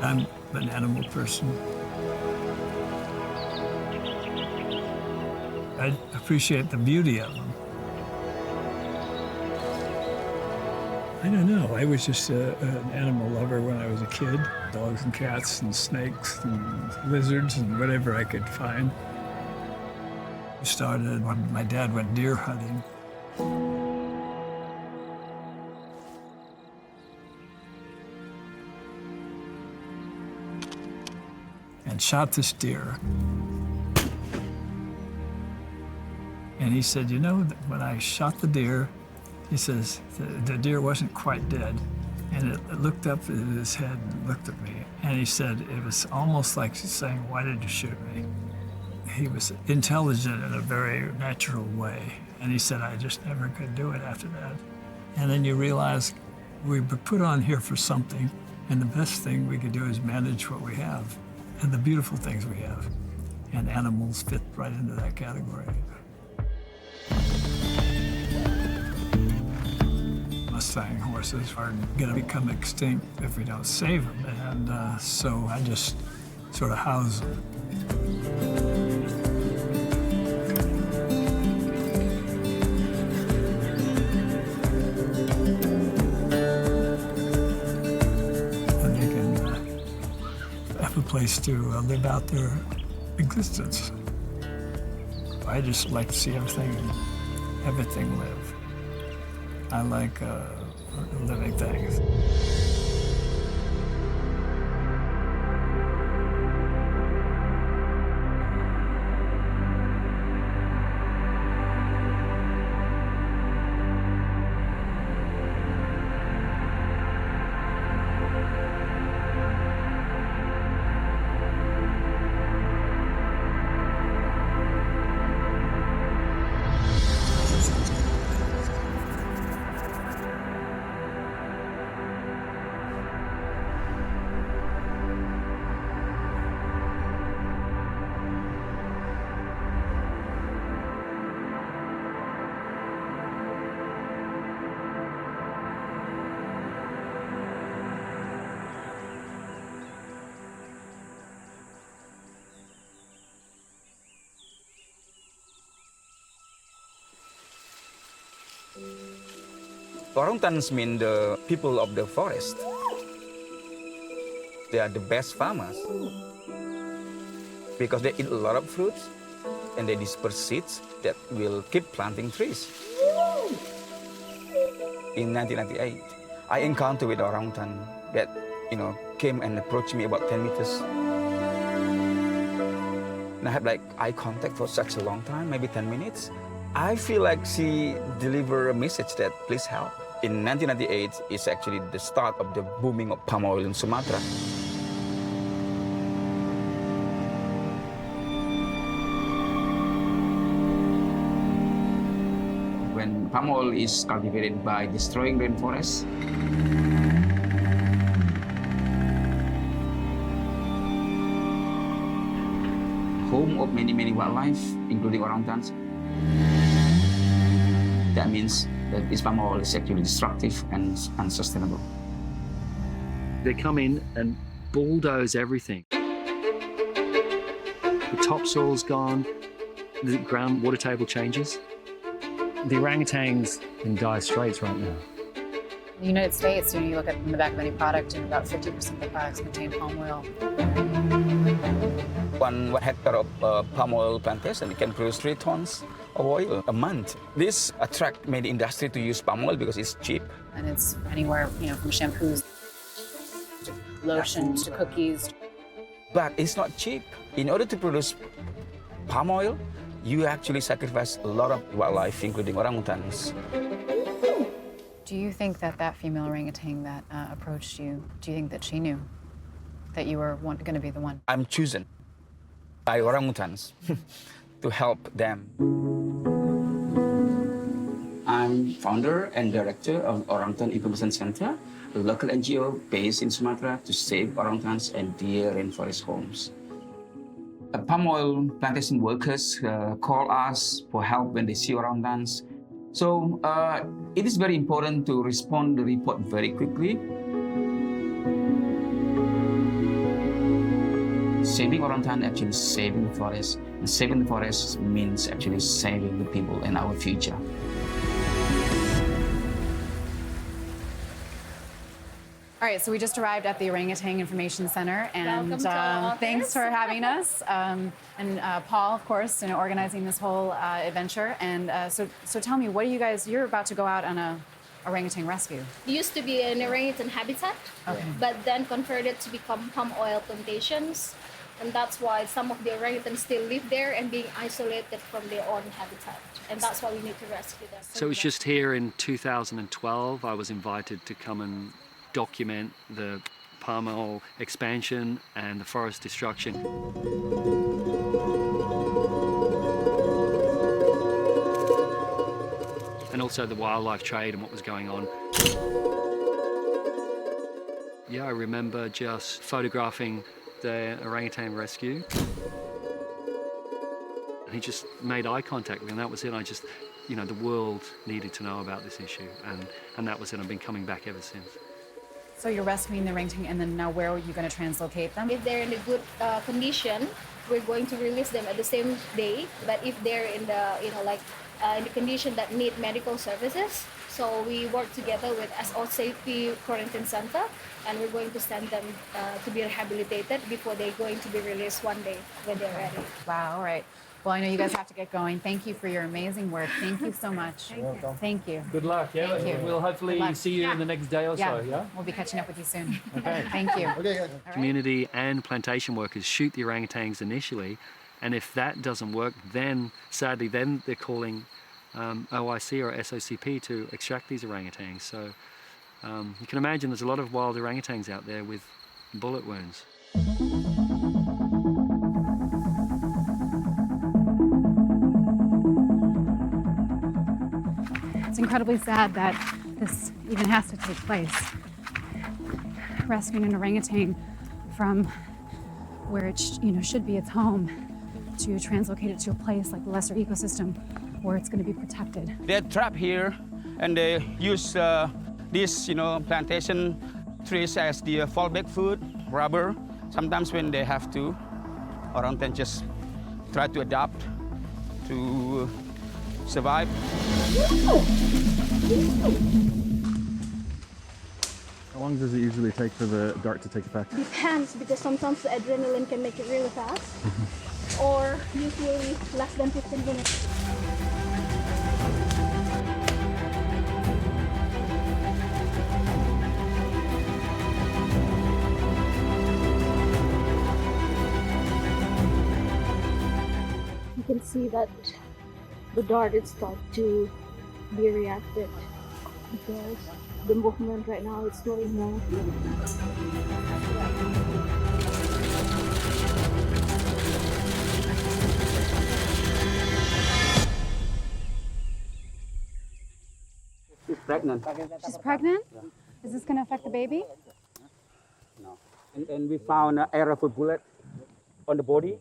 I'm an animal person. I appreciate the beauty of them. I don't know. I was just an animal lover when I was a kid. Dogs and cats and snakes and lizards and whatever I could find. It started when my dad went deer hunting. And shot this deer. And he said, you know, when I shot the deer, he says, the deer wasn't quite dead. And it looked up at his head and looked at me. And he said, it was almost like saying, why did you shoot me? He was intelligent in a very natural way. And he said, I just never could do it after that. And then you realize we were put on here for something, and the best thing we could do is manage what we have and the beautiful things we have. And animals fit right into that category. Mustang horses are going to become extinct if we don't save them, and so I just sort of house them. And they can have a place to live out their existence. I just like to see everything live. I like living things. Orangutans mean the people of the forest. They are the best farmers because they eat a lot of fruits and they disperse seeds that will keep planting trees. In 1998, I encountered with orangutan that, came and approached me about 10 meters. And I had eye contact for such a long time, maybe 10 minutes. I feel like she delivered a message that please help. In 1998 is actually the start of the booming of palm oil in Sumatra. When palm oil is cultivated by destroying rainforests, home of many wildlife, including orangutans, that means that this palm oil is actually destructive and unsustainable. They come in and bulldoze everything. The topsoil's gone, the ground water table changes. The orangutans in dire straits right now. In the United States, you look at the back of any product, and about 50% of the products contain palm oil. 1 hectare of palm oil plantation can produce 3 tons of oil a month. This attracts many industry to use palm oil because it's cheap. And it's anywhere, from shampoos, to lotions, to cookies. But it's not cheap. In order to produce palm oil, you actually sacrifice a lot of wildlife, including orangutans. Do you think that female orangutan that approached you, do you think that she knew that you were going to be the one? I'm chosen by orangutans to help them. I'm founder and director of Orangutan Information Center, a local NGO based in Sumatra to save orangutans and deer rainforest homes. Palm oil plantation workers call us for help when they see orangutans. So it is very important to respond to the report very quickly. Saving orangutan actually saving the forest, and saving the forest means actually saving the people in our future. All right, so we just arrived at the Orangutan Information Center, and Welcome to our office. thanks for having us. And Paul, of course, organizing this whole adventure. And so tell me, what are you guys? You're about to go out on a orangutan rescue. It used to be an orangutan habitat, but then converted to become palm oil plantations. And that's why some of the orangutans still live there and being isolated from their own habitat. And that's why we need to rescue them. So it was just here in 2012 I was invited to come and document the palm oil expansion and the forest destruction. And also the wildlife trade and what was going on. Yeah, I remember just photographing the orangutan rescue. And he just made eye contact with me, and that was it. I just, the world needed to know about this issue, and that was it. I've been coming back ever since. So you're rescuing the orangutan, and then now where are you going to translocate them? If they're in a good condition, we're going to release them at the same day. But if they're in the, in the condition that need medical services, so we work together with SO Quarantine Center, and we're going to send them to be rehabilitated before they're going to be released one day when they're ready. Wow, all right. Well, I know you guys have to get going. Thank you for your amazing work. Thank you so much. Thank you. Good luck, yeah? Thank you. We'll hopefully Good luck. see you in the next day or so, yeah? We'll be catching up with you soon. Okay. Thank you. Community and plantation workers shoot the orangutans initially, and if that doesn't work, then sadly, then they're calling OIC or SOCP to extract these orangutans. So you can imagine there's a lot of wild orangutans out there with bullet wounds. It's incredibly sad that this even has to take place. Rescuing an orangutan from where it should be its home to translocate it to a place like the lesser ecosystem where it's going to be protected. They're trapped here, and they use these, plantation trees as the fallback food, rubber. Sometimes when they have to, orangutan just try to adapt to survive. How long does it usually take for the dart to take effect? Depends, because sometimes the adrenaline can make it really fast, or usually less than 15 minutes. You can see that the dart is starting to be reacted because the movement right now is slowing down. She's pregnant. She's pregnant? Is this going to affect the baby? No. And we found an area for bullet on the body.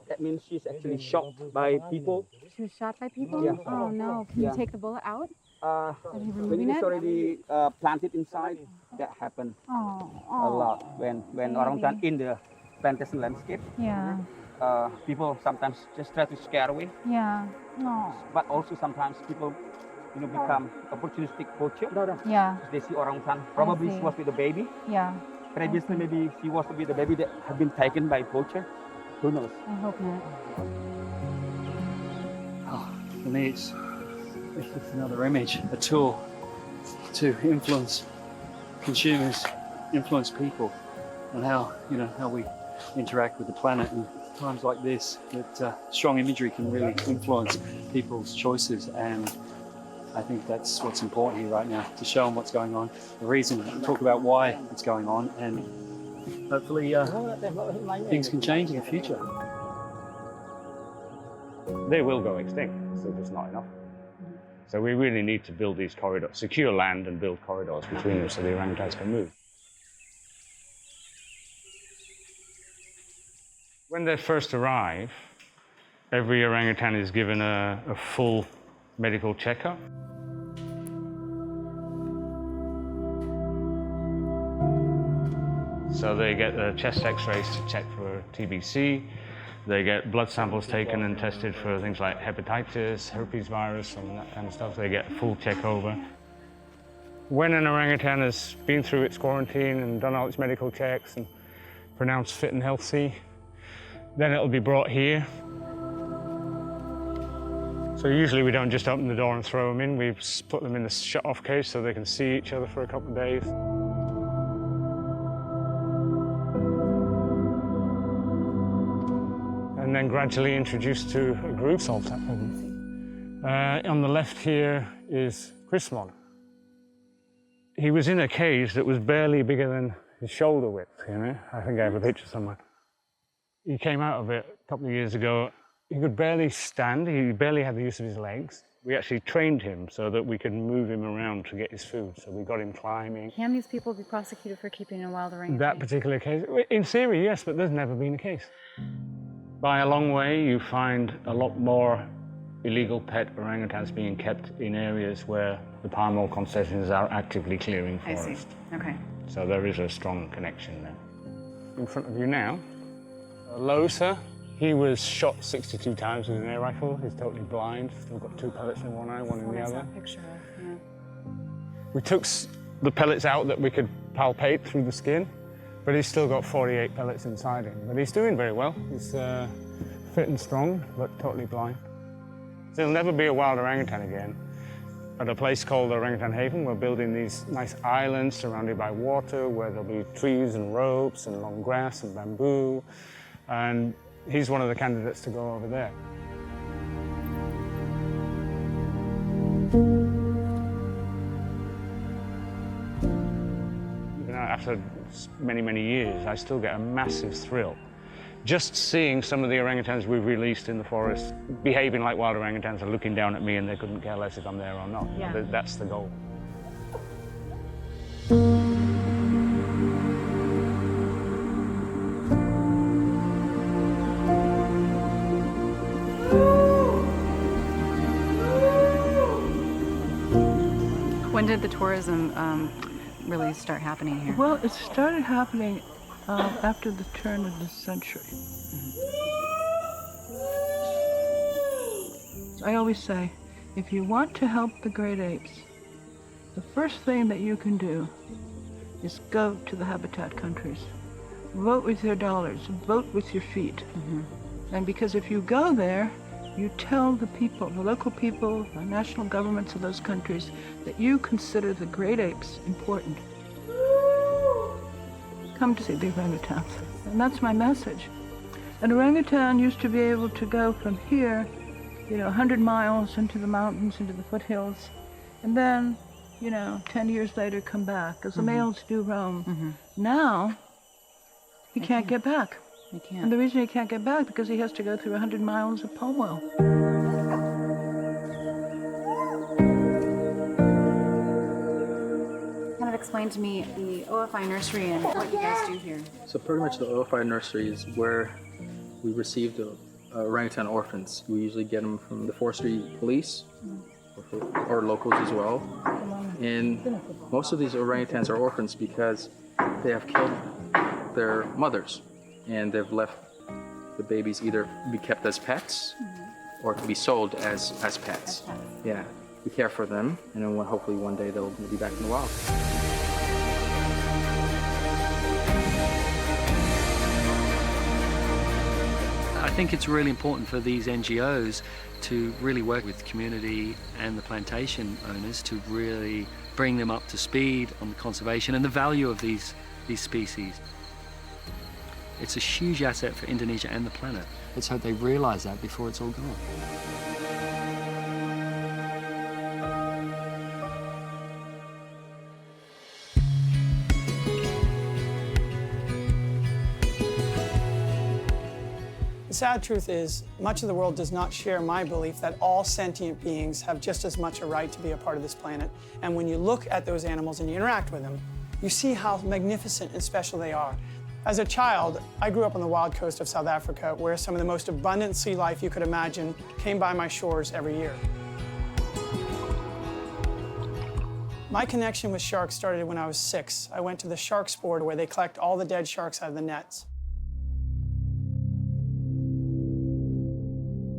That means she's actually shot by people. She was shot by people? Yeah. Oh no. Can you take the bullet out? Are you When removing it's it? already planted inside, that happened a lot. When orangutan in the plantation landscape, Yeah. people sometimes just try to scare away. Yeah. No. But also sometimes people, become opportunistic poacher. Yeah. They see orangutan. Probably see. she was with the baby. Yeah. Previously, maybe she was with the baby that had been taken by poacher. Who knows? I hope not. For me, it's just another image, a tool to influence consumers, influence people, and how we interact with the planet. And times like this, that strong imagery can really influence people's choices. And I think that's what's important here right now, to show them what's going on, the reason, talk about why it's going on, and hopefully things can change in the future. They will go extinct, so there's not enough. So we really need to build these corridors, secure land and build corridors between them so the orangutans can move. When they first arrive, every orangutan is given a full medical checkup. So they get the chest x-rays to check for TBC. They get blood samples taken and tested for things like hepatitis, herpes virus, and that kind of stuff. They get a full check over. When an orangutan has been through its quarantine and done all its medical checks and pronounced fit and healthy, then it'll be brought here. So usually we don't just open the door and throw them in. We put them in the shut-off cage so they can see each other for a couple of days. And then gradually introduced to a group, solve that problem. On the left here is Hofmann. He was in a cage that was barely bigger than his shoulder width, you know? I think I have a picture somewhere. He came out of it a couple of years ago. He could barely stand, he barely had the use of his legs. We actually trained him so that we could move him around to get his food, so we got him climbing. Can these people be prosecuted for keeping a wild orangutan? That particular case, in theory, yes, but there's never been a case. By a long way, you find a lot more illegal pet orangutans being kept in areas where the palm oil concessions are actively clearing forest. I see. Okay. So there is a strong connection there. In front of you now, Losa. He was shot 62 times with an air rifle. He's totally blind. Still got 2 pellets in one eye, one in the other. Picture of, yeah. We took the pellets out that we could palpate through the skin, but he's still got 48 pellets inside him. But he's doing very well. He's fit and strong, but totally blind. There'll never be a wild orangutan again. At a place called Orangutan Haven, we're building these nice islands surrounded by water where there'll be trees and ropes and long grass and bamboo. And he's one of the candidates to go over there. Even after many, many years, I still get a massive thrill just seeing some of the orangutans we've released in the forest behaving like wild orangutans and looking down at me, and they couldn't care less if I'm there or not. Yeah. That's the goal. When did the tourism really start happening here? Well, it started happening after the turn of the century. I always say, if you want to help the great apes, the first thing that you can do is go to the habitat countries. Vote with your dollars, vote with your feet. And because if you go there, you tell the people, the local people, the national governments of those countries, that you consider the great apes important. Come to see the orangutans. And that's my message. An orangutan used to be able to go from here, 100 miles into the mountains, into the foothills, and then, 10 years later come back, because the males do roam. Now, he can't get back. He can't. And the reason he can't get back because he has to go through 100 miles of palm oil. Kind of explain to me the OFI nursery and what you guys do here. So pretty much the OFI nursery is where we receive the orangutan orphans. We usually get them from the forestry police or locals as well. And most of these orangutans are orphans because they have killed their mothers. And they've left the babies either be kept as pets or to be sold as pets. Yeah, we care for them, and then hopefully one day they'll be back in the wild. I think it's really important for these NGOs to really work with the community and the plantation owners to really bring them up to speed on the conservation and the value of these species. It's a huge asset for Indonesia and the planet. Let's hope they realize that before it's all gone. The sad truth is, much of the world does not share my belief that all sentient beings have just as much a right to be a part of this planet. And when you look at those animals and you interact with them, you see how magnificent and special they are. As a child, I grew up on the wild coast of South Africa, where some of the most abundant sea life you could imagine came by my shores every year. My connection with sharks started when I was 6. I went to the shark sport where they collect all the dead sharks out of the nets.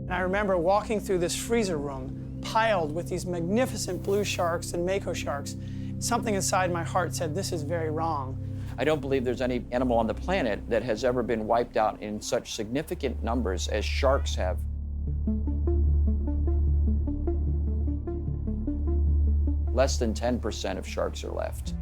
And I remember walking through this freezer room piled with these magnificent blue sharks and mako sharks. Something inside my heart said, this is very wrong. I don't believe there's any animal on the planet that has ever been wiped out in such significant numbers as sharks have. Less than 10% of sharks are left.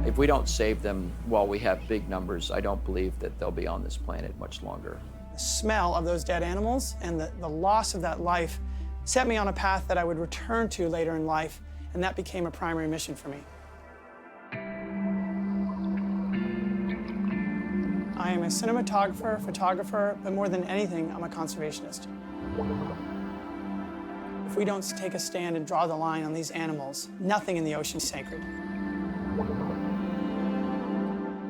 If we don't save them while we have big numbers, I don't believe that they'll be on this planet much longer. The smell of those dead animals and the loss of that life set me on a path that I would return to later in life, and that became a primary mission for me. I am a cinematographer, photographer, but more than anything, I'm a conservationist. If we don't take a stand and draw the line on these animals, nothing in the ocean is sacred.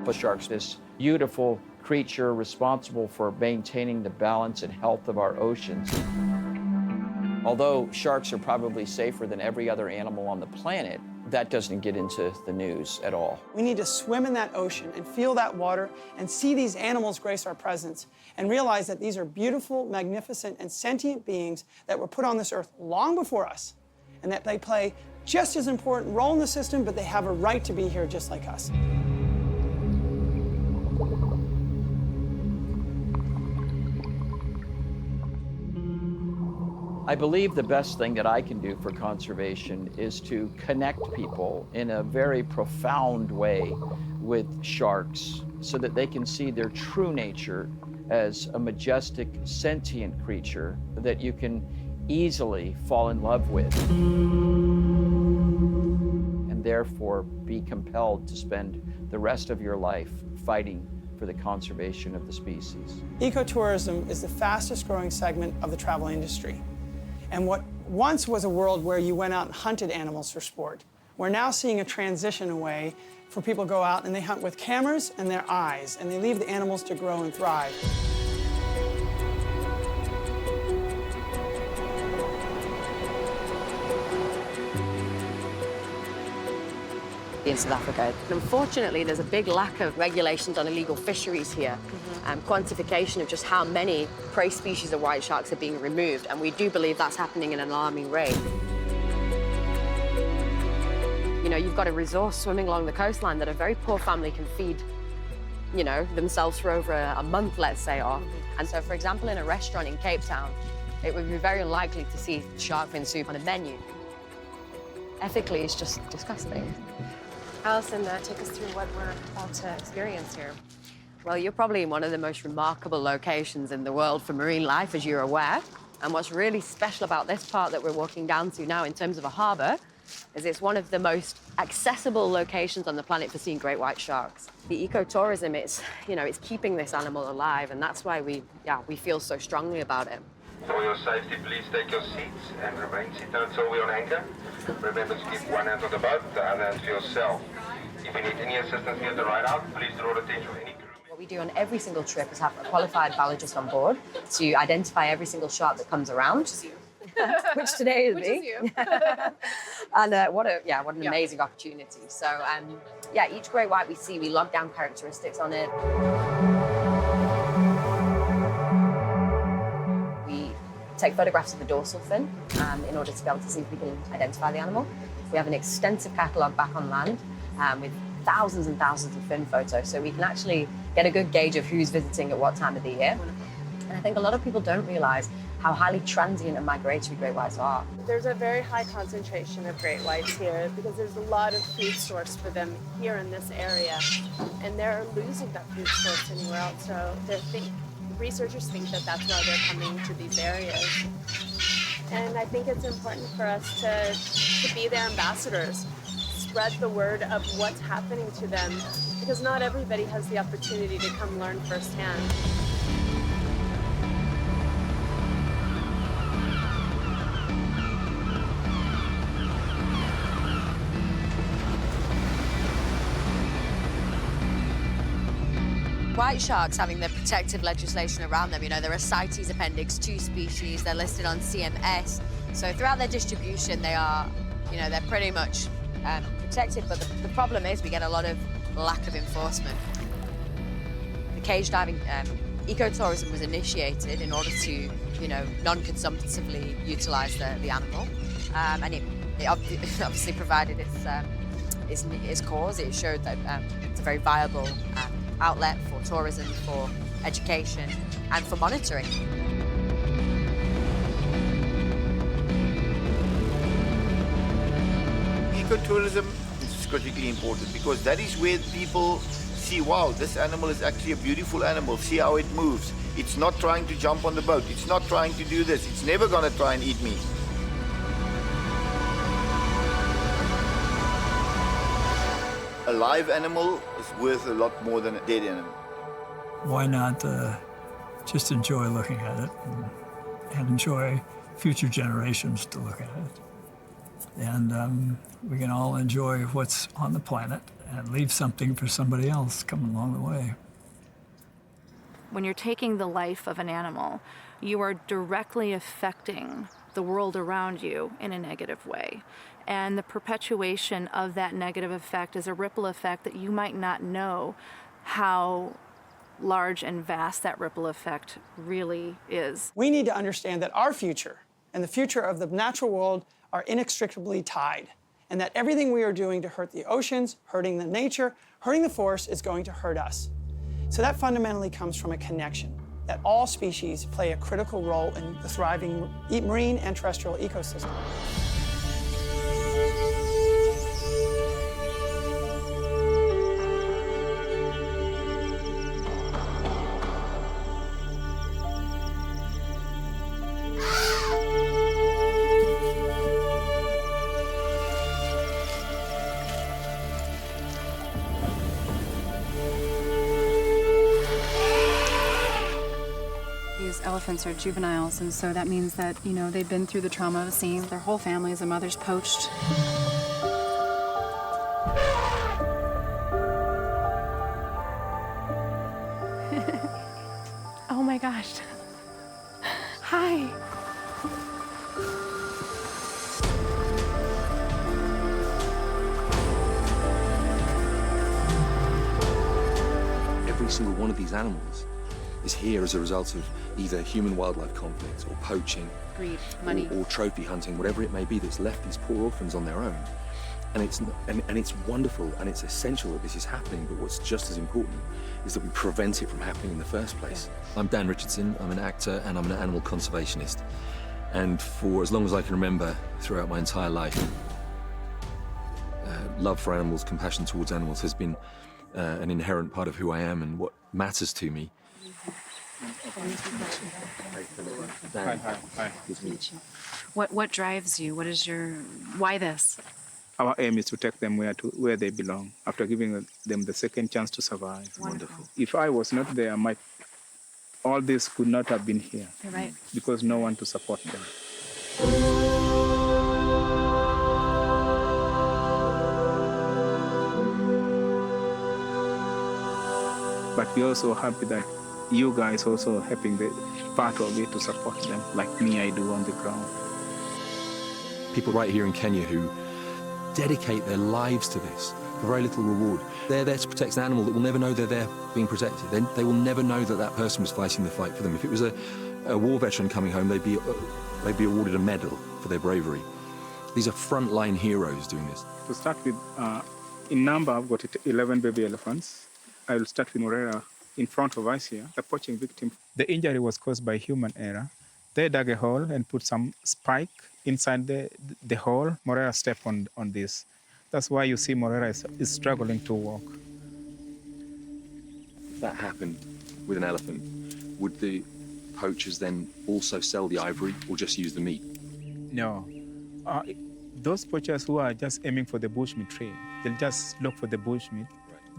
The shark's this beautiful creature responsible for maintaining the balance and health of our oceans. Although sharks are probably safer than every other animal on the planet, that doesn't get into the news at all. We need to swim in that ocean and feel that water and see these animals grace our presence and realize that these are beautiful, magnificent, and sentient beings that were put on this earth long before us, and that they play just as important role in the system, but they have a right to be here just like us. I believe the best thing that I can do for conservation is to connect people in a very profound way with sharks so that they can see their true nature as a majestic, sentient creature that you can easily fall in love with and therefore be compelled to spend the rest of your life fighting for the conservation of the species. Ecotourism is the fastest growing segment of the travel industry. And what once was a world where you went out and hunted animals for sport, we're now seeing a transition away for people to go out and they hunt with cameras and their eyes, and they leave the animals to grow and thrive. In South Africa. Unfortunately, there's a big lack of regulations on illegal fisheries here, quantification of just how many prey species of white sharks are being removed, and we do believe that's happening in an alarming rate. You know, you've got a resource swimming along the coastline that a very poor family can feed, you know, themselves for over a month, let's say, off. And so, for example, in a restaurant in Cape Town, it would be very unlikely to see shark fin soup on a menu. Ethically, it's just disgusting. Alison, take us through what we're about to experience here. Well, you're probably in one of the most remarkable locations in the world for marine life, as you're aware. And what's really special about this part that we're walking down to now in terms of a harbour is it's one of the most accessible locations on the planet for seeing great white sharks. The ecotourism, it's keeping this animal alive, and that's why we feel so strongly about it. For your safety, please take your seats and remain seated until we're on anchor. Remember to keep one hand on the boat, the other hand for yourself. If you need any assistance near the ride out, please draw attention to any crew. What we do on every single trip is have a qualified biologist on board to identify every single shark that comes around. Which today is me. You. And what an amazing opportunity. So, each great white we see, we log down characteristics on it. Take photographs of the dorsal fin in order to be able to see if we can identify the animal. We have an extensive catalogue back on land with thousands and thousands of fin photos, so we can actually get a good gauge of who's visiting at what time of the year. And I think a lot of people don't realise how highly transient and migratory great whites are. There's a very high concentration of great whites here because there's a lot of food source for them here in this area, and they're losing that food source anywhere else. So researchers think that that's why they're coming to these areas. And I think it's important for us to be their ambassadors, spread the word of what's happening to them, because not everybody has the opportunity to come learn firsthand. White sharks having the protective legislation around them, they're a CITES Appendix 2 species, they're listed on CMS. So throughout their distribution, they are You know, they're pretty much protected, but the problem is we get a lot of lack of enforcement. The cage diving ecotourism was initiated in order to, you know, non-consumptively utilize the animal, and it obviously provided its cause. It showed that it's a very viable outlet for tourism, for education, and for monitoring. Ecotourism is critically important because that is where people see, wow, this animal is actually a beautiful animal. See how it moves. It's not trying to jump on the boat. It's not trying to do this. It's never going to try and eat me. A live animal is worth a lot more than a dead animal. Why not just enjoy looking at it and enjoy future generations to look at it? And we can all enjoy what's on the planet and leave something for somebody else coming along the way. When you're taking the life of an animal, you are directly affecting the world around you in a negative way. And the perpetuation of that negative effect is a ripple effect that you might not know how large and vast that ripple effect really is. We need to understand that our future and the future of the natural world are inextricably tied, and that everything we are doing to hurt the oceans, hurting the nature, hurting the forest is going to hurt us. So that fundamentally comes from a connection, that all species play a critical role in the thriving marine and terrestrial ecosystem. Elephants are juveniles, and so that means that, you know, they've been through the trauma of seeing their whole families, the mothers poached. Oh my gosh. Hi. Every single one of these animals is here as a result of either human-wildlife conflict or poaching, greed, money, or trophy hunting, whatever it may be that's left these poor orphans on their own. And it's wonderful and it's essential that this is happening, but what's just as important is that we prevent it from happening in the first place. Yeah. I'm Dan Richardson, I'm an actor and I'm an animal conservationist. And for as long as I can remember throughout my entire life, love for animals, compassion towards animals has been an inherent part of who I am and what matters to me. Hi. What drives you? What is your, why this? Our aim is to take them where they belong, after giving them the second chance to survive. Wonderful. If I was not there, all this could not have been here. You're right. Because no one to support them. But we're also happy that you guys also helping the part of it to support them, like me I do on the ground. People right here in Kenya who dedicate their lives to this for very little reward. They're there to protect an animal that will never know they're there being protected. They will never know that that person was fighting the fight for them. If it was a war veteran coming home, they'd be awarded a medal for their bravery. These are frontline heroes doing this. To start with, in number, I've got 11 baby elephants. I will start with Morera in front of us here, the poaching victim. The injury was caused by human error. They dug a hole and put some spike inside the hole. Morera stepped on this. That's why you see Morera is struggling to walk. If that happened with an elephant, would the poachers then also sell the ivory or just use the meat? No. Those poachers who are just aiming for the bushmeat trade, they'll just look for the bushmeat,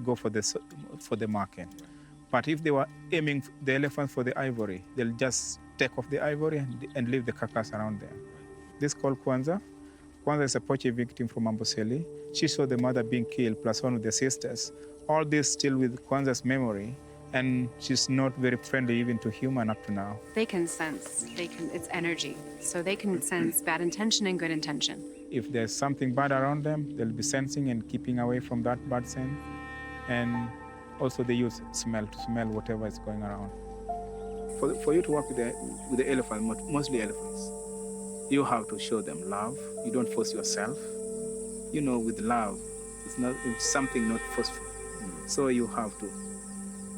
go for the market. But if they were aiming the elephant for the ivory, they'll just take off the ivory and leave the carcass around there. This is called Kwanza. Kwanza is a poaching victim from Amboseli. She saw the mother being killed plus one of the sisters. All this still with Kwanza's memory, and she's not very friendly even to human up to now. They can sense, it's energy. So they can sense bad intention and good intention. if there's something bad around them, they'll be sensing and keeping away from that bad scent. And also they use smell to smell whatever is going around. For you to work with the elephant, mostly elephants, you have to show them love. You don't force yourself. You know, with love, it's something not forceful. So you have to,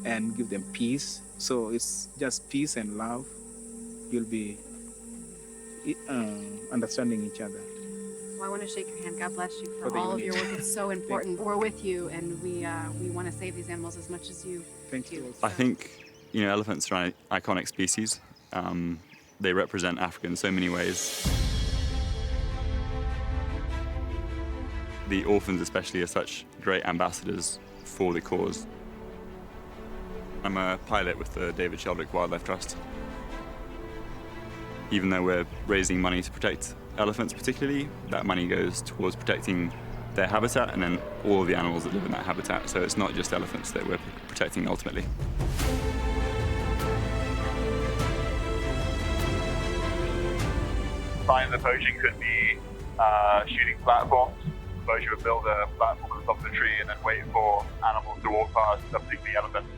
and give them peace. So it's just peace and love. You'll be understanding each other. Well, I want to shake your hand. God bless you For for the all of unit. your work. It's so important. We're with you, and we want to save these animals as much as you Thank do. you. I think, elephants are an iconic species. They represent Africa in so many ways. The orphans especially are such great ambassadors for the cause. I'm a pilot with the David Sheldrick Wildlife Trust. Even though we're raising money to protect elephants particularly, that money goes towards protecting their habitat and then all of the animals that live in that habitat. So it's not just elephants that we're protecting ultimately. Signs of poaching could be shooting platforms. The poacher would build a platform on the top of the tree and then wait for animals to walk past, particularly elephants,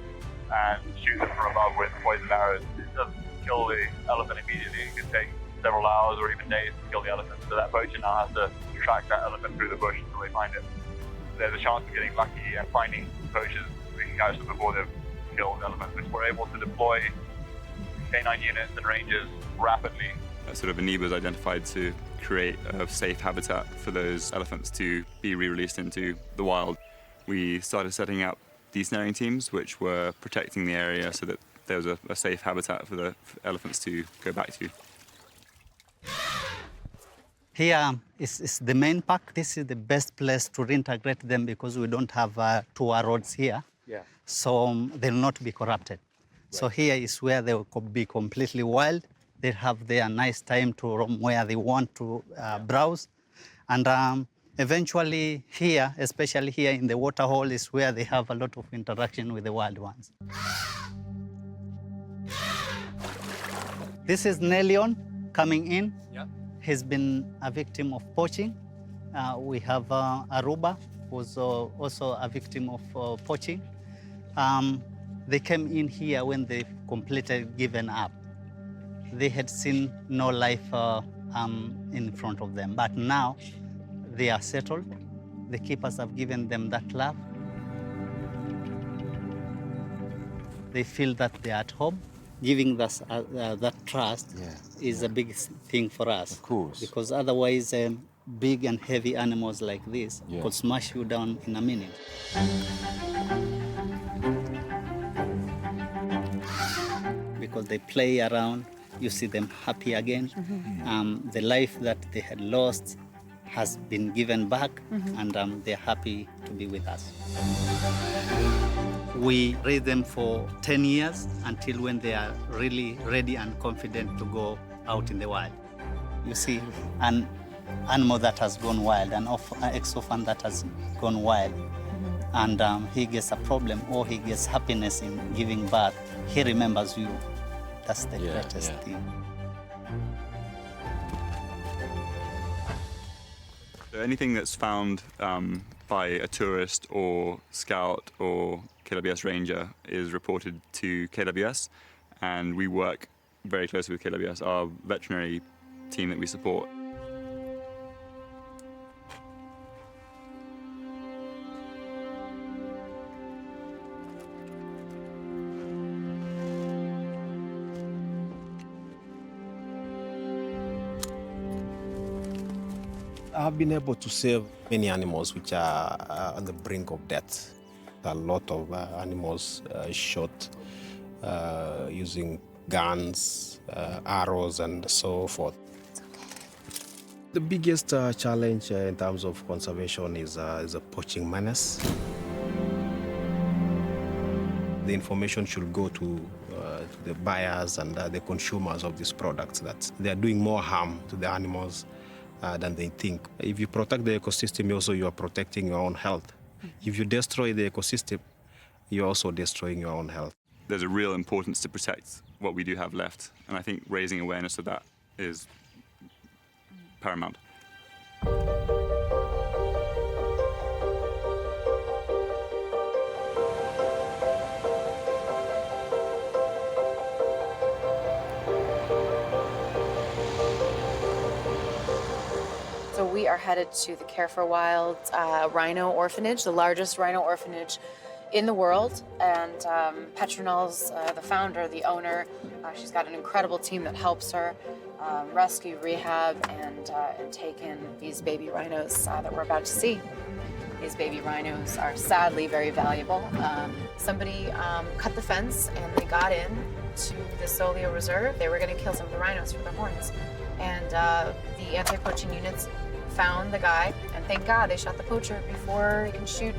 and shoot them from above with poisoned arrows. It doesn't kill the elephant immediately. It could take several hours or even days to kill the elephant. So that poacher now has to track that elephant through the bush until they find it. There's a chance of getting lucky and finding poachers. We can catch them before they've killed elephants, which we're able to deploy canine units and rangers rapidly. Sort of a need was identified to create a safe habitat for those elephants to be re-released into the wild. We started setting up desnaring teams, which were protecting the area so that there was a safe habitat for the elephants to go back to. Here is the main park. This is the best place to reintegrate them because we don't have tour roads here. Yeah. So they'll not be corrupted. Right. So here is where they will be completely wild. They have their nice time to roam where they want to browse. And eventually here, especially here in the water hole, is where they have a lot of interaction with the wild ones. This is Nelion coming in. Yeah. He's been a victim of poaching. We have Aruba, who's also a victim of poaching. They came in here when they completely given up. They had seen no life in front of them, but now they are settled. The keepers have given them that love. They feel that they are at home. Giving us that trust is a big thing for us. Of course. Because otherwise, big and heavy animals like this could smash you down in a minute. Because they play around, you see them happy again. Mm-hmm. The life that they had lost has been given back, and they're happy to be with us. We raise them for 10 years until when they are really ready and confident to go out in the wild. You see, an animal that has gone wild, an ex-orphan that has gone wild, and he gets a problem or he gets happiness in giving birth, he remembers you. That's the greatest thing. So anything that's found by a tourist or scout or KWS ranger is reported to KWS, and we work very closely with KWS, our veterinary team that we support. I've been able to save many animals which are on the brink of death. A lot of animals shot using guns, arrows, and so forth. The biggest challenge in terms of conservation is a poaching menace. The information should go to the buyers and the consumers of these products that they are doing more harm to the animals than they think. If you protect the ecosystem, you are protecting your own health. If you destroy the ecosystem, you're also destroying your own health. There's a real importance to protect what we do have left, and I think raising awareness of that is paramount. are headed to the Care for Wild Rhino Orphanage, the largest rhino orphanage in the world. And Petronel's the founder, the owner. She's got an incredible team that helps her rescue, rehab, and take in these baby rhinos that we're about to see. These baby rhinos are sadly very valuable. Somebody cut the fence and they got in to the Solio Reserve. They were going to kill some of the rhinos for their horns. And the anti-poaching units found the guy, and thank God they shot the poacher before he can shoot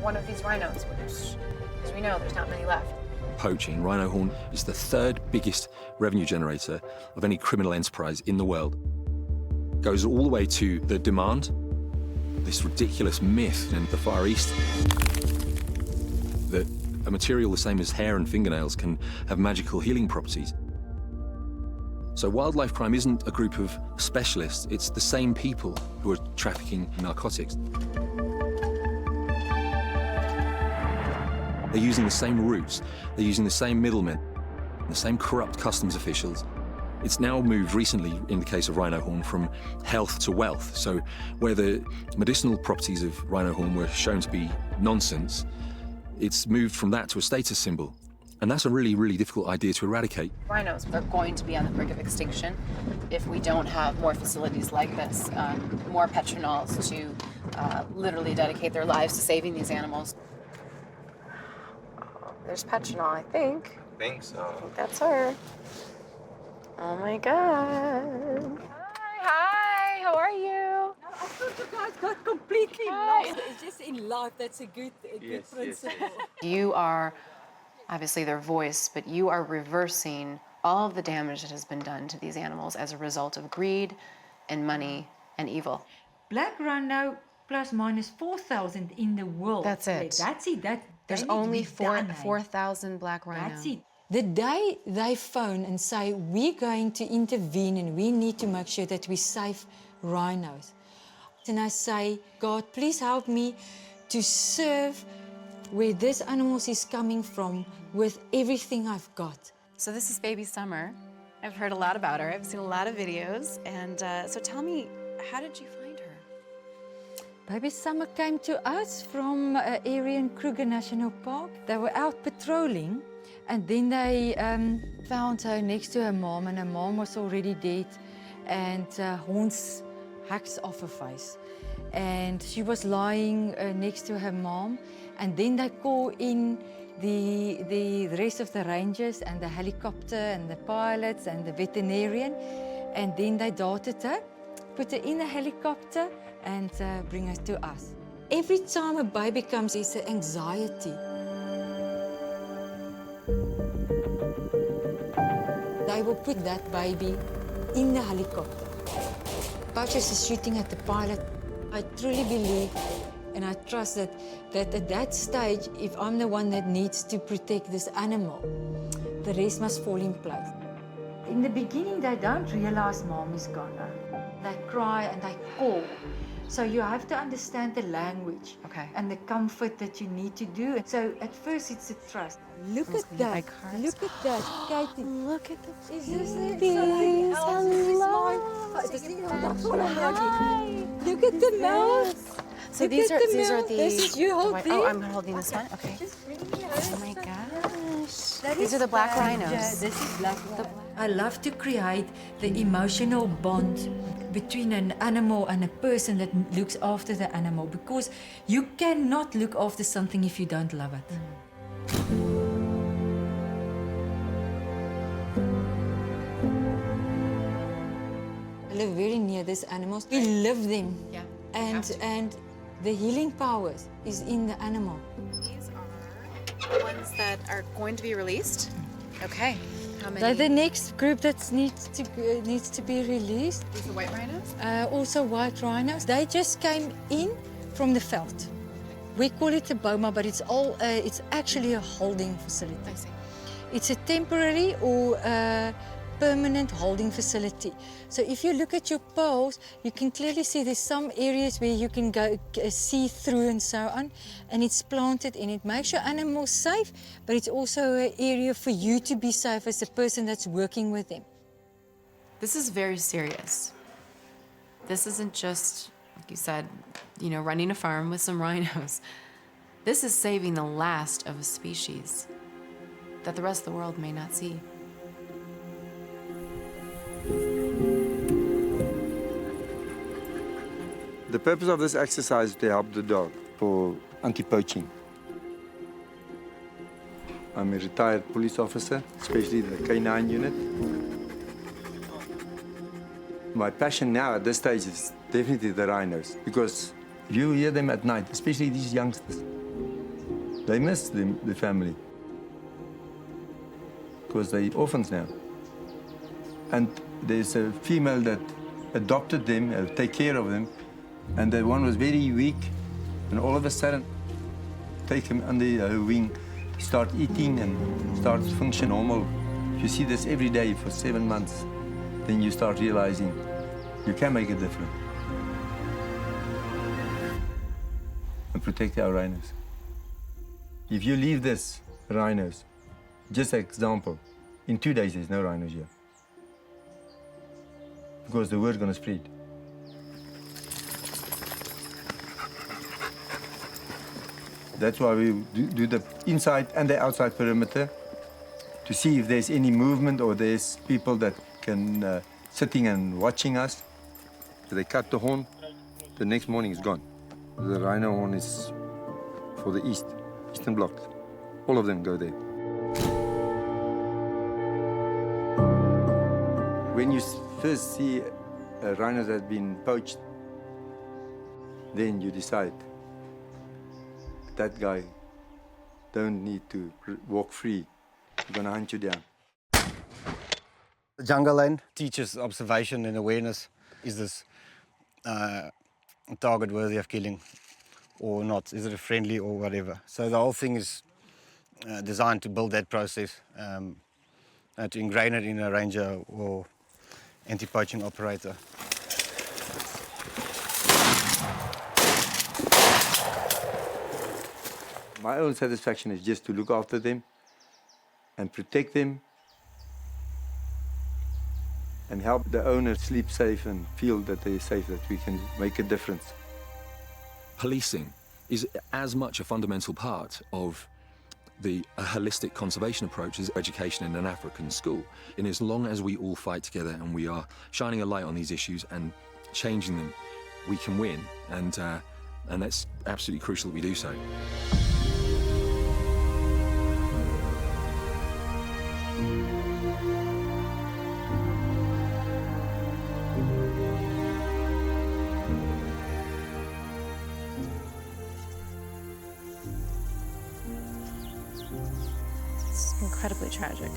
one of these rhinos, which, as we know, there's not many left. Poaching, rhino horn, is the third biggest revenue generator of any criminal enterprise in the world. Goes all the way to the demand, this ridiculous myth in the Far East that a material the same as hair and fingernails can have magical healing properties. So wildlife crime isn't a group of specialists, it's the same people who are trafficking narcotics. They're using the same routes, they're using the same middlemen, the same corrupt customs officials. It's now moved recently, in the case of rhino horn, from health to wealth. So where the medicinal properties of rhino horn were shown to be nonsense, it's moved from that to a status symbol. And that's a really, really difficult idea to eradicate. Rhinos, they're going to be on the brink of extinction if we don't have more facilities like this, more Petronels to literally dedicate their lives to saving these animals. There's Petronel, I think. I think so. I think that's her. Oh my God. Hi, how are you? I thought you guys got completely lost. It's just in life that's a good principle. You are obviously their voice, but you are reversing all of the damage that has been done to these animals as a result of greed and money and evil. Black rhino plus minus 4,000 in the world. That's it. That's it. There's only 4,000 black rhino. That's it. The day they phone and say, we're going to intervene and we need to make sure that we save rhinos. And I say, God, please help me to serve where this animal is coming from with everything I've got. So this is baby Summer. I've heard a lot about her. I've seen a lot of videos. And so tell me, how did you find her? Baby Summer came to us from an area in Kruger National Park. They were out patrolling, and then they found her next to her mom, and her mom was already dead, and horns hacked off her face. And she was lying next to her mom, and then they call in the rest of the rangers and the helicopter and the pilots and the veterinarian, and then they darted her, put her in a helicopter, and bring her to us. Every time a baby comes, there's an anxiety. They will put that baby in the helicopter. Poachers is shooting at the pilot. I truly believe and I trust that at that stage, if I'm the one that needs to protect this animal, the rest must fall in place. In the beginning, they don't realize mom is gone. They cry and they call. So you have to understand the language and the comfort that you need to do. So at first, it's a trust. Look at that. Look at that, Katie. Look at the babies. Hello. Look at the mouth. So these are the. This is you holding. Oh, I'm holding this one. Okay. Oh my gosh. These are the black rhinos. Yeah, this is black rhino. I love to create the emotional bond between an animal and a person that looks after the animal, because you cannot look after something if you don't love it. I live very near these animals. We love them. Yeah. And the healing powers is in the animal. These are the ones that are going to be released. Okay. How many? They're the next group that needs to be released. These are white rhinos? Also white rhinos. They just came in from the veld. We call it a boma, but it's actually a holding facility. I see. It's a temporary or permanent holding facility. So if you look at your poles, you can clearly see there's some areas where you can go see through and so on, and it's planted in. It makes your animals safe, but it's also an area for you to be safe as a person that's working with them. This is very serious. This isn't just like you said, you know, running a farm with some rhinos. This is saving the last of a species that the rest of the world may not see. The purpose of this exercise is to help the dog for anti-poaching. I'm a retired police officer, especially the K9 unit. My passion now at this stage is definitely the rhinos, because you hear them at night, especially these youngsters. They miss the family because they're orphans now. And there's a female that adopted them, take care of them, and the one was very weak, and all of a sudden, take him under her wing, start eating and start to function normal. You see this every day for 7 months, then you start realizing you can make a difference. And protect our rhinos. If you leave this rhinos, just an example, in 2 days there's no rhinos here. Because the word's gonna spread. That's why we do the inside and the outside perimeter to see if there's any movement or there's people that can sitting and watching us. So they cut the horn, the next morning it's gone. The rhino horn is for the eastern block. All of them go there. When you first see a rhino that's been poached, then you decide that guy don't need to walk free. We're gonna hunt you down. The jungle land teaches observation and awareness. Is this target worthy of killing or not? Is it friendly or whatever? So the whole thing is designed to build that process, to ingrain it in a ranger or anti-poaching operator. My own satisfaction is just to look after them and protect them and help the owner sleep safe and feel that they're safe, that we can make a difference. Policing is as much a fundamental part of a holistic conservation approach as education in an African school. And as long as we all fight together and we are shining a light on these issues and changing them, we can win. And that's absolutely crucial that we do so. Incredibly tragic.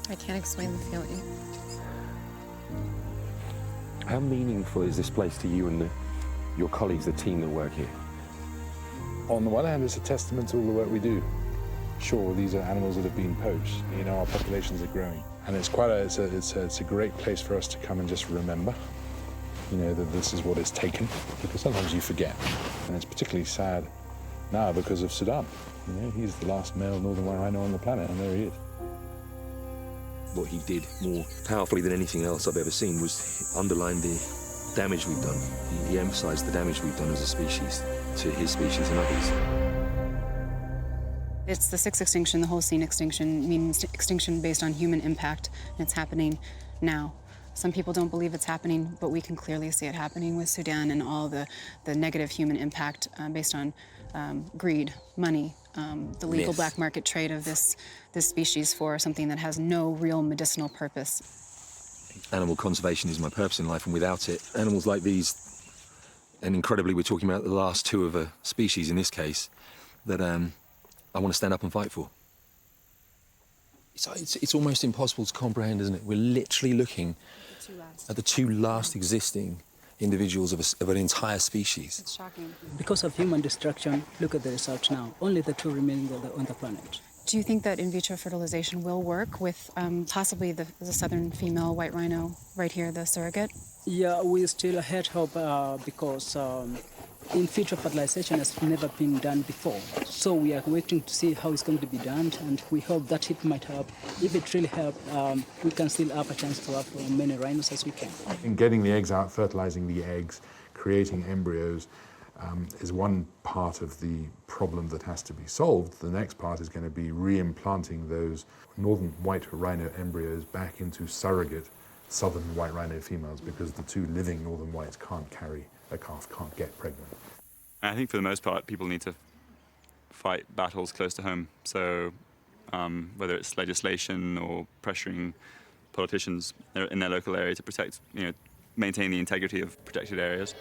I can't explain the feeling. How meaningful is this place to you and your colleagues, the team that work here? On the one hand, it's a testament to all the work we do. Sure, these are animals that have been poached. You know, our populations are growing, and it's a great place for us to come and just remember, you know, that this is what is taken, because sometimes you forget, and it's particularly sad now because of Sudan. You know, he's the last male northern white rhino on the planet, and there he is. What he did more powerfully than anything else I've ever seen was underline the damage we've done. He emphasized the damage we've done as a species to his species and others. It's the sixth extinction, the Holocene extinction, means extinction based on human impact, and it's happening now. Some people don't believe it's happening, but we can clearly see it happening with Sudan and all the negative human impact based on greed, money, the legal Myth. black market trade of this species for something that has no real medicinal purpose. Animal conservation is my purpose in life, and without it, animals like these, and incredibly we're talking about the last two of a species in this case, that I want to stand up and fight for. It's almost impossible to comprehend, isn't it? We're literally looking at the two last existing individuals of an entire species. It's shocking. Because of human destruction, look at the results now. Only the two remaining on the planet. Do you think that in vitro fertilization will work with possibly the southern female white rhino right here, the surrogate? Yeah, we still had hope because in vitro fertilization has never been done before. So we are waiting to see how it's going to be done, and we hope that it might help. If it really helps, we can still have a chance to have many rhinos as we can. In getting the eggs out, fertilizing the eggs, creating embryos is one part of the problem that has to be solved. The next part is going to be reimplanting those northern white rhino embryos back into surrogate southern white rhino females, because the two living northern whites can't carry a calf, can't get pregnant. I think for the most part, people need to fight battles close to home. So whether it's legislation or pressuring politicians in their local area to protect, maintain the integrity of protected areas.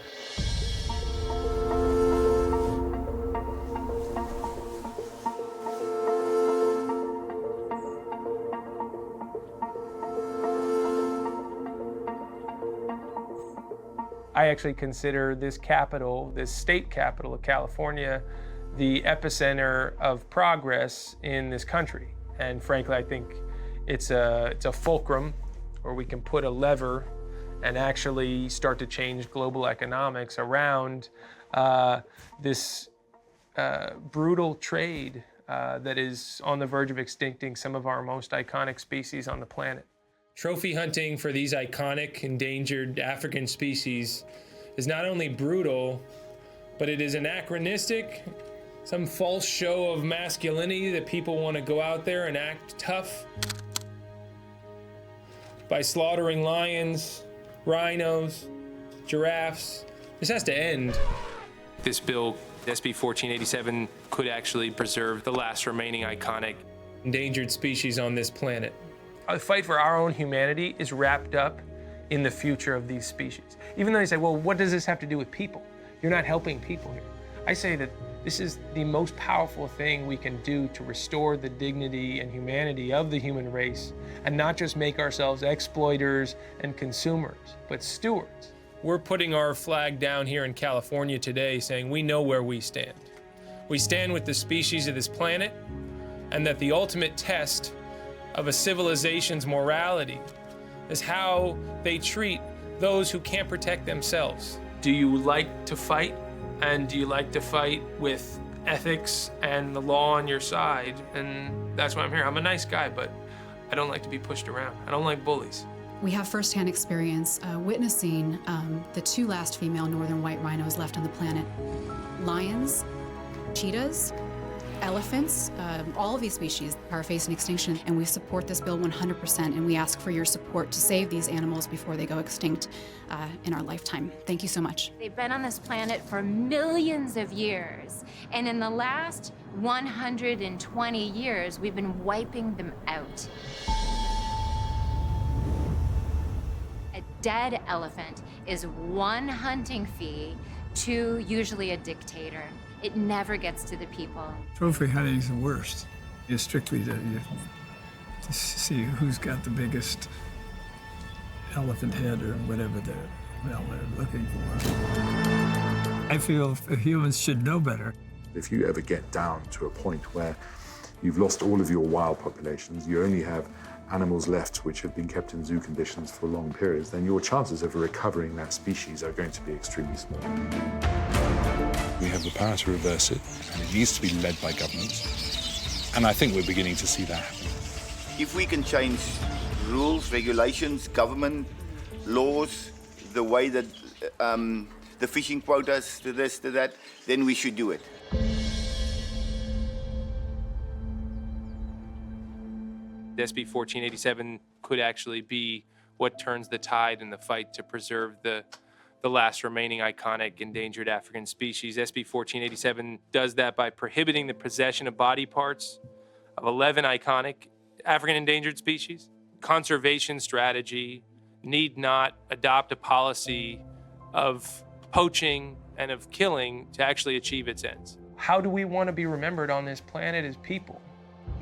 I actually consider this capital, this state capital of California, the epicenter of progress in this country. And frankly, I think it's a fulcrum where we can put a lever and actually start to change global economics around this brutal trade that is on the verge of extincting some of our most iconic species on the planet. Trophy hunting for these iconic endangered African species is not only brutal, but it is anachronistic, some false show of masculinity that people want to go out there and act tough by slaughtering lions, rhinos, giraffes. This has to end. This bill, SB 1487, could actually preserve the last remaining iconic endangered species on this planet. The fight for our own humanity is wrapped up in the future of these species. Even though you say, well, what does this have to do with people? You're not helping people here. I say that this is the most powerful thing we can do to restore the dignity and humanity of the human race, and not just make ourselves exploiters and consumers, but stewards. We're putting our flag down here in California today saying we know where we stand. We stand with the species of this planet, and that the ultimate test of a civilization's morality is how they treat those who can't protect themselves. Do you like to fight? And do you like to fight with ethics and the law on your side? And that's why I'm here. I'm a nice guy, but I don't like to be pushed around. I don't like bullies. We have firsthand experience witnessing the two last female northern white rhinos left on the planet. Lions, cheetahs, elephants, all of these species are facing extinction, and we support this bill 100%, and we ask for your support to save these animals before they go extinct in our lifetime. Thank you so much. They've been on this planet for millions of years, and in the last 120 years, we've been wiping them out. A dead elephant is one hunting fee to usually a dictator. It never gets to the people. Trophy hunting is the worst. It's strictly to see who's got the biggest elephant head or whatever they're looking for. I feel humans should know better. If you ever get down to a point where you've lost all of your wild populations, you only have animals left which have been kept in zoo conditions for long periods, then your chances of recovering that species are going to be extremely small. We have the power to reverse it, and it needs to be led by governments. And I think we're beginning to see that happen. If we can change rules, regulations, government, laws, the way that the fishing quotas, to this, to that, then we should do it. SB 1487 could actually be what turns the tide in the fight to preserve the last remaining iconic endangered African species. SB 1487 does that by prohibiting the possession of body parts of 11 iconic African endangered species. Conservation strategy need not adopt a policy of poaching and of killing to actually achieve its ends. How do we want to be remembered on this planet as people?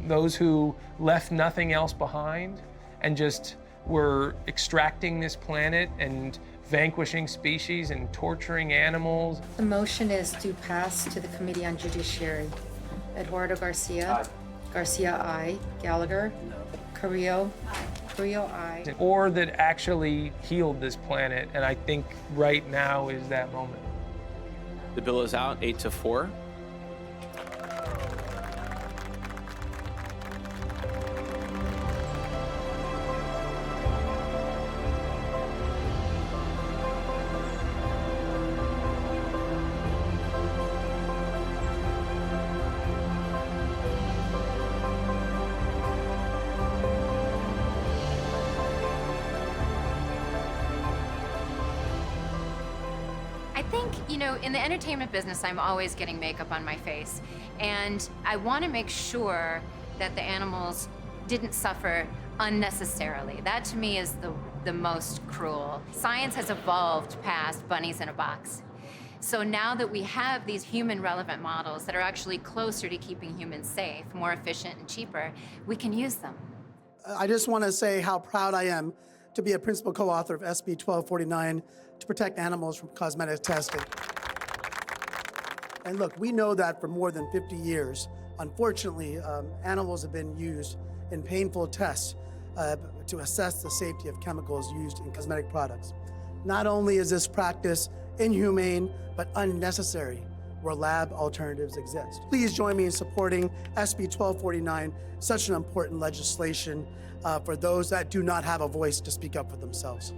Those who left nothing else behind and just were extracting this planet and vanquishing species and torturing animals. The motion is to pass to the Committee on Judiciary. Eduardo Garcia. Aye. Garcia, aye. Gallagher. No. Carrillo. Carrillo, aye. Or that actually healed this planet, and I think right now is that moment. The bill is out, 8-4. think, you know, in the entertainment business, I'm always getting makeup on my face. And I want to make sure that the animals didn't suffer unnecessarily. That to me is the most cruel. Science has evolved past bunnies in a box. So now that we have these human relevant models that are actually closer to keeping humans safe, more efficient and cheaper, we can use them. I just want to say how proud I am to be a principal co-author of SB 1249 to protect animals from cosmetic testing. And look, we know that for more than 50 years, unfortunately, animals have been used in painful tests to assess the safety of chemicals used in cosmetic products. Not only is this practice inhumane, but unnecessary where lab alternatives exist. Please join me in supporting SB 1249, such an important legislation for those that do not have a voice to speak up for themselves.